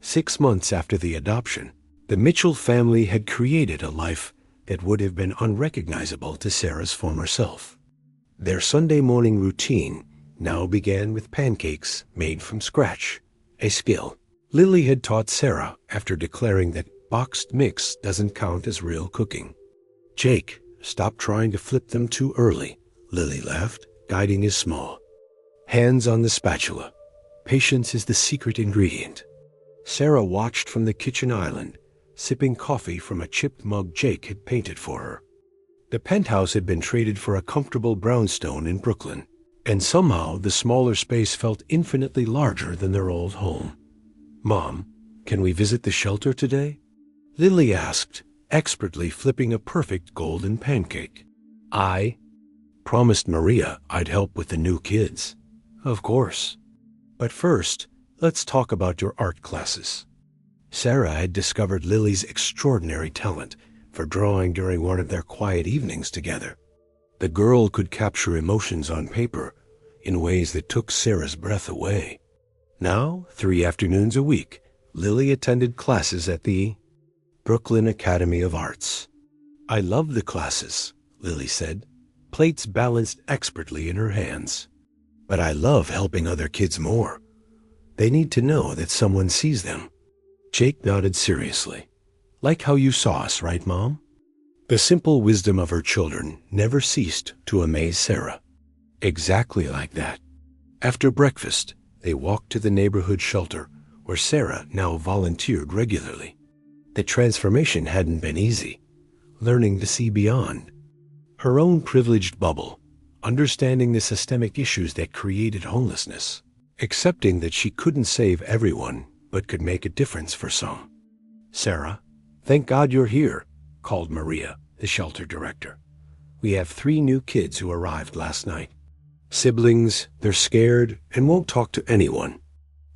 6 months after the adoption, the Mitchell family had created a life that would have been unrecognizable to Sarah's former self. Their Sunday morning routine now began with pancakes made from scratch, a skill Lily had taught Sarah after declaring that boxed mix doesn't count as real cooking. "Jake, stop trying to flip them too early," Lily laughed, guiding his small hands on the spatula. "Patience is the secret ingredient." Sarah watched from the kitchen island, sipping coffee from a chipped mug Jake had painted for her. The penthouse had been traded for a comfortable brownstone in Brooklyn, and somehow the smaller space felt infinitely larger than their old home. "Mom, Can we visit the shelter today? Lily asked, expertly flipping a perfect golden pancake. I promised Maria I'd help with the new kids. Of course. But first, let's talk about your art classes. Sarah had discovered Lily's extraordinary talent for drawing during one of their quiet evenings together. The girl could capture emotions on paper in ways that took Sarah's breath away. Now, 3 afternoons a week, Lily attended classes at the Brooklyn Academy of Arts. I love the classes, Lily said, plates balanced expertly in her hands. But I love helping other kids more. They need to know that someone sees them. Jake nodded seriously. Like how you saw us, right, Mom? The simple wisdom of her children never ceased to amaze Sarah. Exactly like that. After breakfast, they walked to the neighborhood shelter, where Sarah now volunteered regularly. The transformation hadn't been easy, learning to see beyond her own privileged bubble, understanding the systemic issues that created homelessness, accepting that she couldn't save everyone, but could make a difference for some. Sarah, thank God you're here, called Maria, the shelter director. We have 3 new kids who arrived last night. Siblings, they're scared and won't talk to anyone.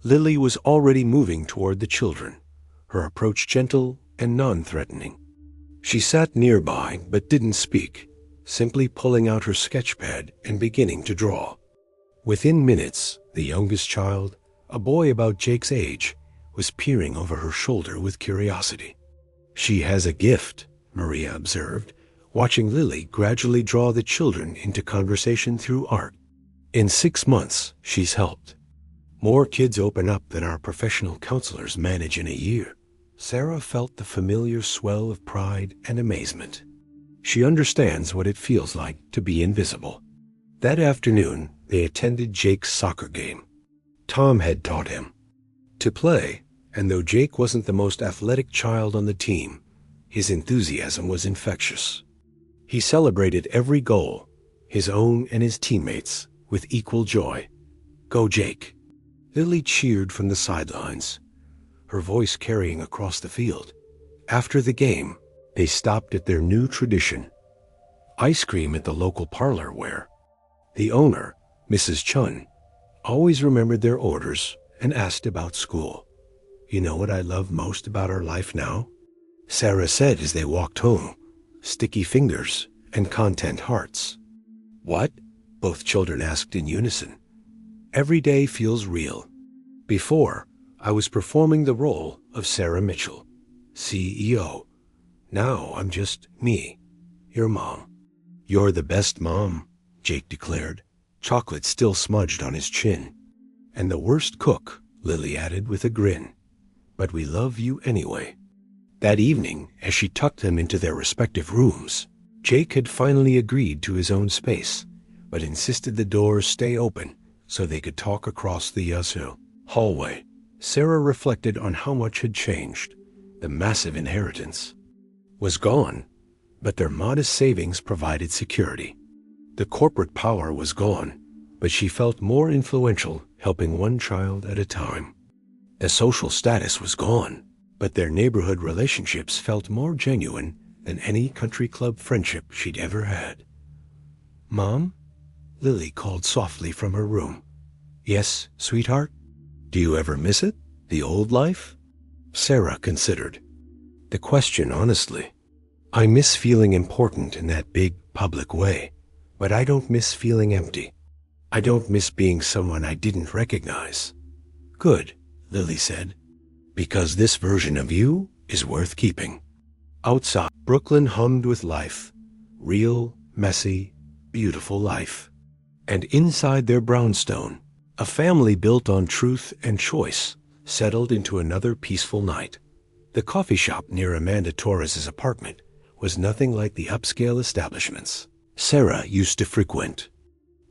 Lily was already moving toward the children, her approach gentle and non-threatening. She sat nearby but didn't speak, simply pulling out her sketchpad and beginning to draw. Within minutes, the youngest child, a boy about Jake's age, was peering over her shoulder with curiosity. She has a gift, Maria observed, watching Lily gradually draw the children into conversation through art. In 6 months, she's helped more kids open up than our professional counselors manage in a year. Sarah felt the familiar swell of pride and amazement. She understands what it feels like to be invisible. That afternoon, they attended Jake's soccer game. Tom had taught him to play, and though Jake wasn't the most athletic child on the team, his enthusiasm was infectious. He celebrated every goal, his own and his teammates', with equal joy. Go Jake! Lily cheered from the sidelines, her voice carrying across the field. After the game, they stopped at their new tradition, ice cream at the local parlor where the owner, Mrs. Chun, always remembered their orders and asked about school. You know what I love most about our life now? Sarah said as they walked home, sticky fingers and content hearts. What? Both children asked in unison. Every day feels real. Before, I was performing the role of Sarah Mitchell, CEO. Now I'm just me, your mom. You're the best mom, Jake declared, chocolate still smudged on his chin. And the worst cook, Lily added with a grin. But we love you anyway. That evening, as she tucked them into their respective rooms, Jake had finally agreed to his own space, but insisted the doors stay open so they could talk across the Yazoo hallway. Sarah reflected on how much had changed. The massive inheritance was gone, but their modest savings provided security. The corporate power was gone, but she felt more influential helping one child at a time. The social status was gone, but their neighborhood relationships felt more genuine than any country club friendship she'd ever had. Mom? Lily called softly from her room. Yes, sweetheart? Do you ever miss it? The old life? Sarah considered the question honestly. I miss feeling important in that big public way, but I don't miss feeling empty. I don't miss being someone I didn't recognize. Good, Lily said, because this version of you is worth keeping. Outside, Brooklyn hummed with life. Real, messy, beautiful life. And inside their brownstone, a family built on truth and choice settled into another peaceful night. The coffee shop near Amanda Torres's apartment was nothing like the upscale establishments Sarah used to frequent.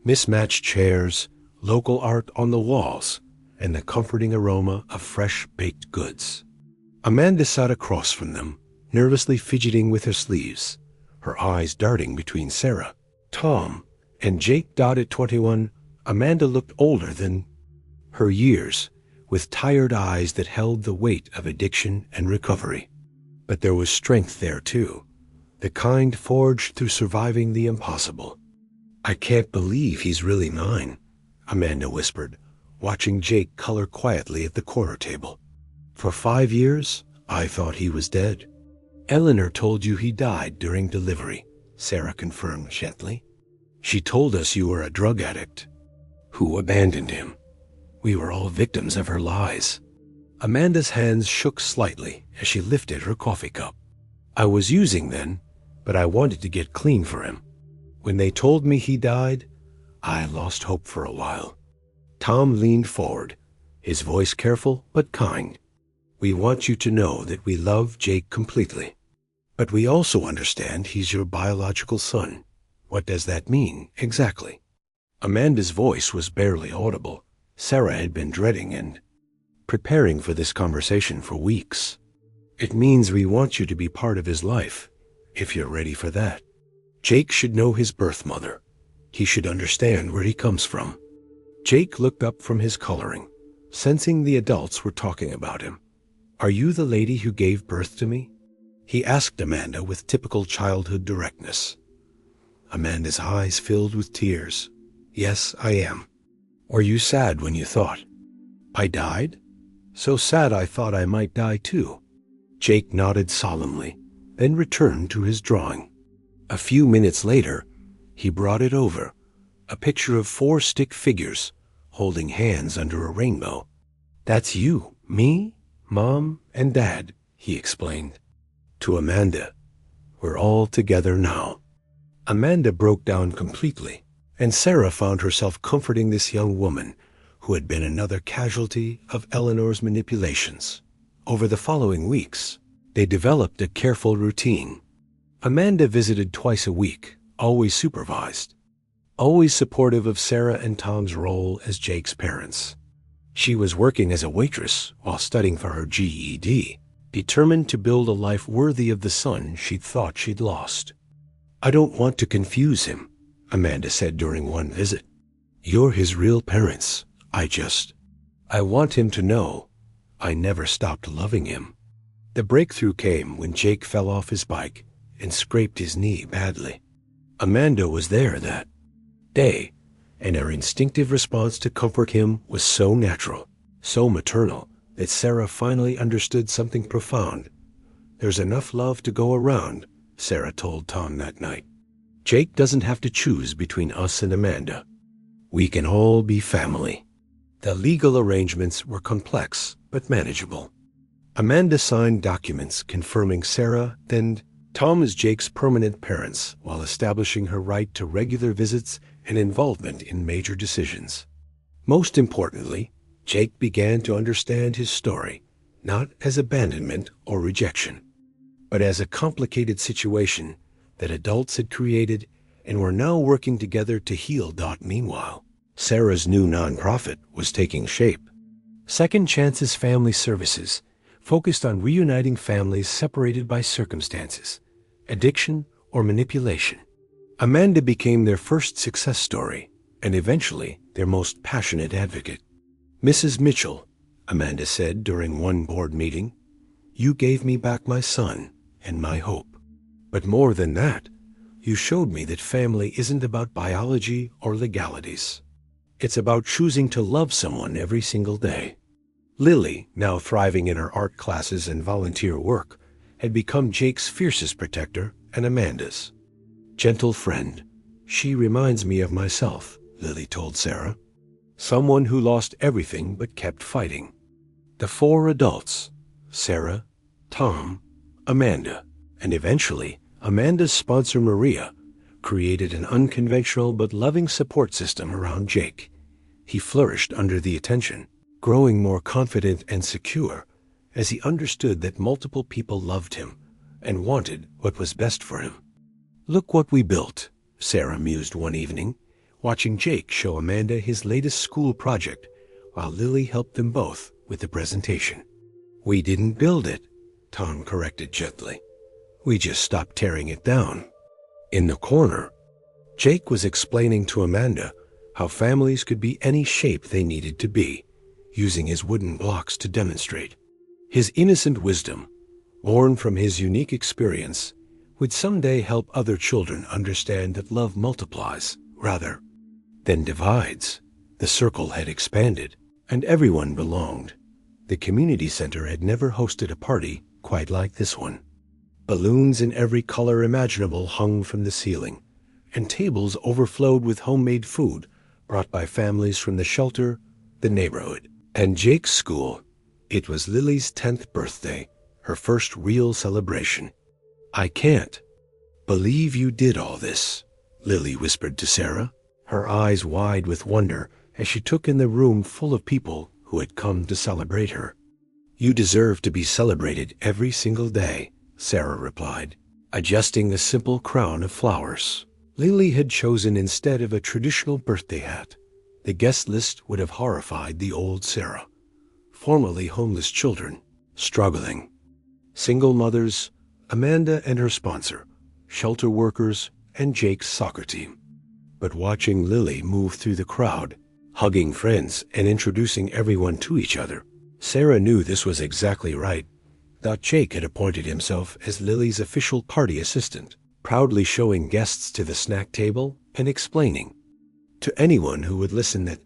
Mismatched chairs, local art on the walls, and the comforting aroma of fresh baked goods. Amanda sat across from them, nervously fidgeting with her sleeves, her eyes darting between Sarah, Tom, and Jake. At 21, Amanda looked older than her years, with tired eyes that held the weight of addiction and recovery. But there was strength there too, the kind forged through surviving the impossible. "I can't believe he's really mine," Amanda whispered, watching Jake color quietly at the corner table. "For 5 years, I thought he was dead." "Eleanor told you he died during delivery," Sarah confirmed gently. "She told us you were a drug addict who abandoned him. We were all victims of her lies." Amanda's hands shook slightly as she lifted her coffee cup. "I was using then, but I wanted to get clean for him. When they told me he died, I lost hope for a while." Tom leaned forward, his voice careful but kind. "We want you to know that we love Jake completely. But we also understand he's your biological son. What does that mean, exactly?" Amanda's voice was barely audible. Sarah had been dreading and preparing for this conversation for weeks. "It means we want you to be part of his life, if you're ready for that. Jake should know his birth mother. He should understand where he comes from." Jake looked up from his coloring, sensing the adults were talking about him. "Are you the lady who gave birth to me?" he asked Amanda with typical childhood directness. Amanda's eyes filled with tears. "Yes, I am." "Were you sad when you thought I died?" "So sad I thought I might die too." Jake nodded solemnly, then returned to his drawing. A few minutes later, he brought it over, a picture of 4 stick figures holding hands under a rainbow. "That's you, me, Mom, and Dad," he explained. To Amanda, "We're all together now." Amanda broke down completely, and Sarah found herself comforting this young woman who had been another casualty of Eleanor's manipulations. Over the following weeks, they developed a careful routine. Amanda visited twice a week, always supervised, always supportive of Sarah and Tom's role as Jake's parents. She was working as a waitress while studying for her GED, determined to build a life worthy of the son she'd thought she'd lost. "I don't want to confuse him," Amanda said during one visit. "You're his real parents. I want him to know I never stopped loving him." The breakthrough came when Jake fell off his bike and scraped his knee badly. Amanda was there that day, and her instinctive response to comfort him was so natural, so maternal, that Sarah finally understood something profound. "There's enough love to go around," Sarah told Tom that night. "Jake doesn't have to choose between us and Amanda. We can all be family." The legal arrangements were complex but manageable. Amanda signed documents confirming Sarah and Tom as Jake's permanent parents while establishing her right to regular visits and involvement in major decisions. Most importantly, Jake began to understand his story, not as abandonment or rejection, but as a complicated situation that adults had created and were now working together to heal. Meanwhile, Sarah's new nonprofit was taking shape. Second Chances Family Services focused on reuniting families separated by circumstances, addiction, or manipulation. Amanda became their first success story and eventually their most passionate advocate. "Mrs. Mitchell," Amanda said during one board meeting, "you gave me back my son and my hope. But more than that, you showed me that family isn't about biology or legalities. It's about choosing to love someone every single day." Lily, now thriving in her art classes and volunteer work, had become Jake's fiercest protector and Amanda's gentle friend. "She reminds me of myself," Lily told Sarah. "Someone who lost everything but kept fighting." The 4 adults, Sarah, Tom, Amanda, and eventually Amanda's sponsor Maria, created an unconventional but loving support system around Jake. He flourished under the attention, growing more confident and secure as he understood that multiple people loved him and wanted what was best for him. "Look what we built," Sarah mused one evening, watching Jake show Amanda his latest school project while Lily helped them both with the presentation. "We didn't build it," Tom corrected gently. "We just stopped tearing it down." In the corner, Jake was explaining to Amanda how families could be any shape they needed to be, using his wooden blocks to demonstrate. His innocent wisdom, born from his unique experience, would someday help other children understand that love multiplies rather than divides. The circle had expanded, and everyone belonged. The community center had never hosted a party quite like this one. Balloons in every color imaginable hung from the ceiling, and tables overflowed with homemade food brought by families from the shelter, the neighborhood, and Jake's school. It was Lily's 10th birthday, her first real celebration. "I can't believe you did all this," Lily whispered to Sarah, her eyes wide with wonder as she took in the room full of people who had come to celebrate her. "You deserve to be celebrated every single day," Sarah replied, adjusting the simple crown of flowers Lily had chosen instead of a traditional birthday hat. The guest list would have horrified the old Sarah. Formerly homeless children, struggling, single mothers, Amanda and her sponsor, shelter workers, and Jake's soccer team. But watching Lily move through the crowd, hugging friends and introducing everyone to each other, Sarah knew this was exactly right. That Jake had appointed himself as Lily's official party assistant, proudly showing guests to the snack table and explaining to anyone who would listen that,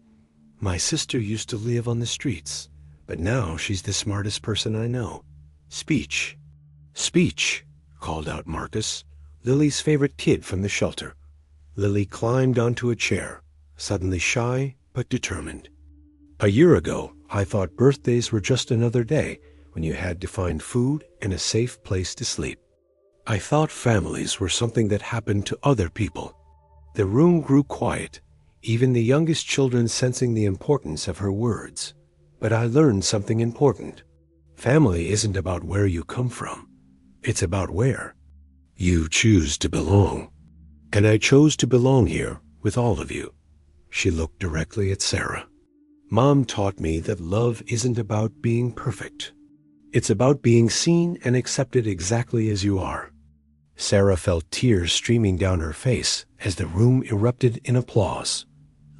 "My sister used to live on the streets, but now she's the smartest person I know." Speech. "Speech," called out Marcus, Lily's favorite kid from the shelter. Lily climbed onto a chair, suddenly shy but determined. "A year ago, I thought birthdays were just another day when you had to find food and a safe place to sleep. I thought families were something that happened to other people." The room grew quiet, even the youngest children sensing the importance of her words. "But I learned something important. Family isn't about where you come from. It's about where you choose to belong. And I chose to belong here with all of you." She looked directly at Sarah. "Mom taught me that love isn't about being perfect. It's about being seen and accepted exactly as you are." Sarah felt tears streaming down her face as the room erupted in applause.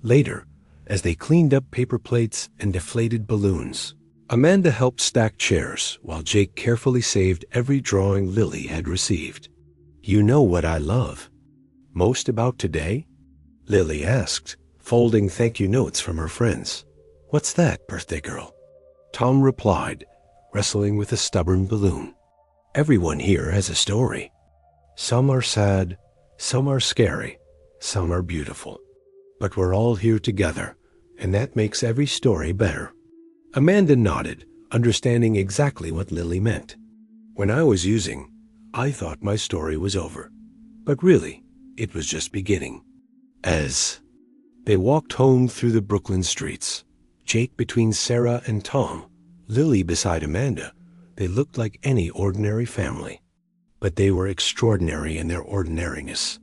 Later, as they cleaned up paper plates and deflated balloons, Amanda helped stack chairs while Jake carefully saved every drawing Lily had received. "You know what I love most about today?" Lily asked, folding thank you notes from her friends. "What's that, birthday girl?" Tom replied, wrestling with a stubborn balloon. "Everyone here has a story. Some are sad, some are scary, some are beautiful. But we're all here together, and that makes every story better." Amanda nodded, understanding exactly what Lily meant. "When I was using, I thought my story was over. But really, it was just beginning." As they walked home through the Brooklyn streets, Jake between Sarah and Tom, Lily beside Amanda, they looked like any ordinary family. But they were extraordinary in their ordinariness,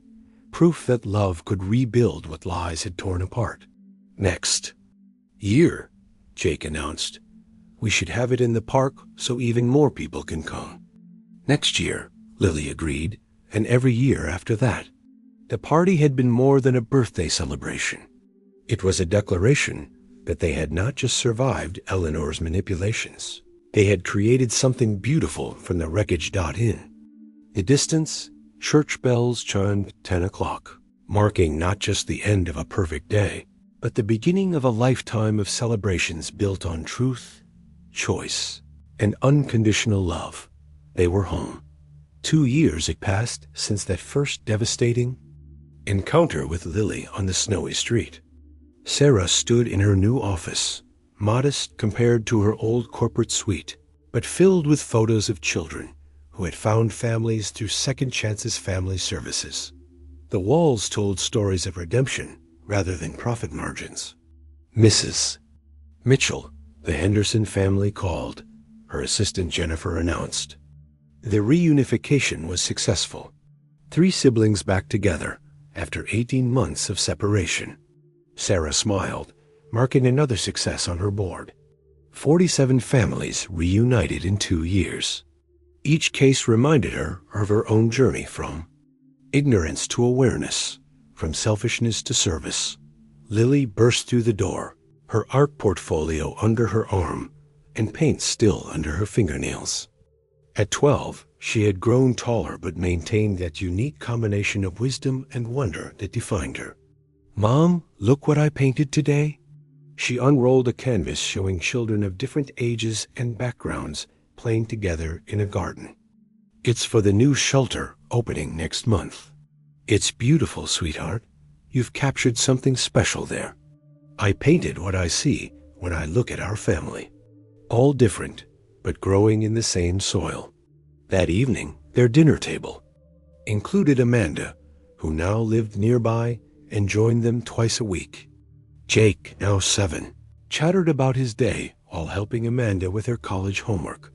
proof that love could rebuild what lies had torn apart. "Next year," Jake announced, "we should have it in the park so even more people can come." "Next year," Lily agreed, and every year after that. The party had been more than a birthday celebration. It was a declaration that they had not just survived Eleanor's manipulations. They had created something beautiful from the wreckage. In the distance, church bells chimed 10 o'clock, marking not just the end of a perfect day, but the beginning of a lifetime of celebrations built on truth, choice, and unconditional love. They were home. 2 years had passed since that first devastating encounter with Lily on the snowy street. Sarah stood in her new office, modest compared to her old corporate suite, but filled with photos of children who had found families through Second Chances Family Services. The walls told stories of redemption rather than profit margins. "Mrs. Mitchell, the Henderson family called," her assistant Jennifer announced. The reunification was successful. 3 siblings back together after 18 months of separation. Sarah smiled, marking another success on her board. 47 families reunited in 2 years. Each case reminded her of her own journey from ignorance to awareness, from selfishness to service. Lily burst through the door, her art portfolio under her arm, and paint still under her fingernails. At 12, she had grown taller but maintained that unique combination of wisdom and wonder that defined her. "Mom, look what I painted today." She unrolled a canvas showing children of different ages and backgrounds playing together in a garden. "It's for the new shelter opening next month." "It's beautiful, sweetheart. You've captured something special there." "I painted what I see when I look at our family. All different, but growing in the same soil." That evening, their dinner table included Amanda, who now lived nearby and joined them twice a week. Jake, now 7, chattered about his day while helping Amanda with her college homework.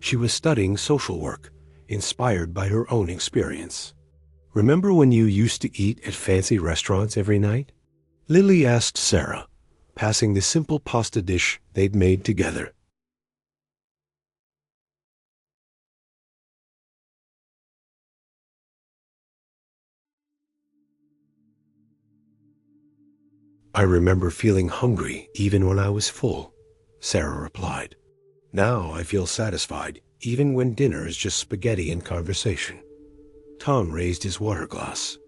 She was studying social work, inspired by her own experience. "Remember when you used to eat at fancy restaurants every night?" Lily asked Sarah, passing the simple pasta dish they'd made together. "I remember feeling hungry even when I was full," Sarah replied. "Now I feel satisfied even when dinner is just spaghetti and conversation." Tom raised his water glass.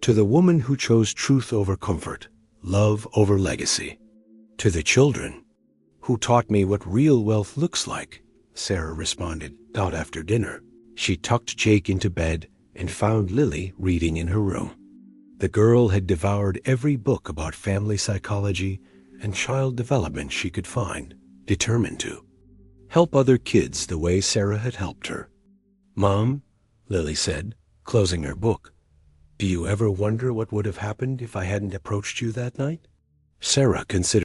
"To the woman who chose truth over comfort, love over legacy." "To the children who taught me what real wealth looks like," Sarah responded out after dinner. She tucked Jake into bed and found Lily reading in her room. The girl had devoured every book about family psychology and child development she could find, determined to help other kids the way Sarah had helped her. "Mom," Lily said, closing her book, "do you ever wonder what would have happened if I hadn't approached you that night?" Sarah considered.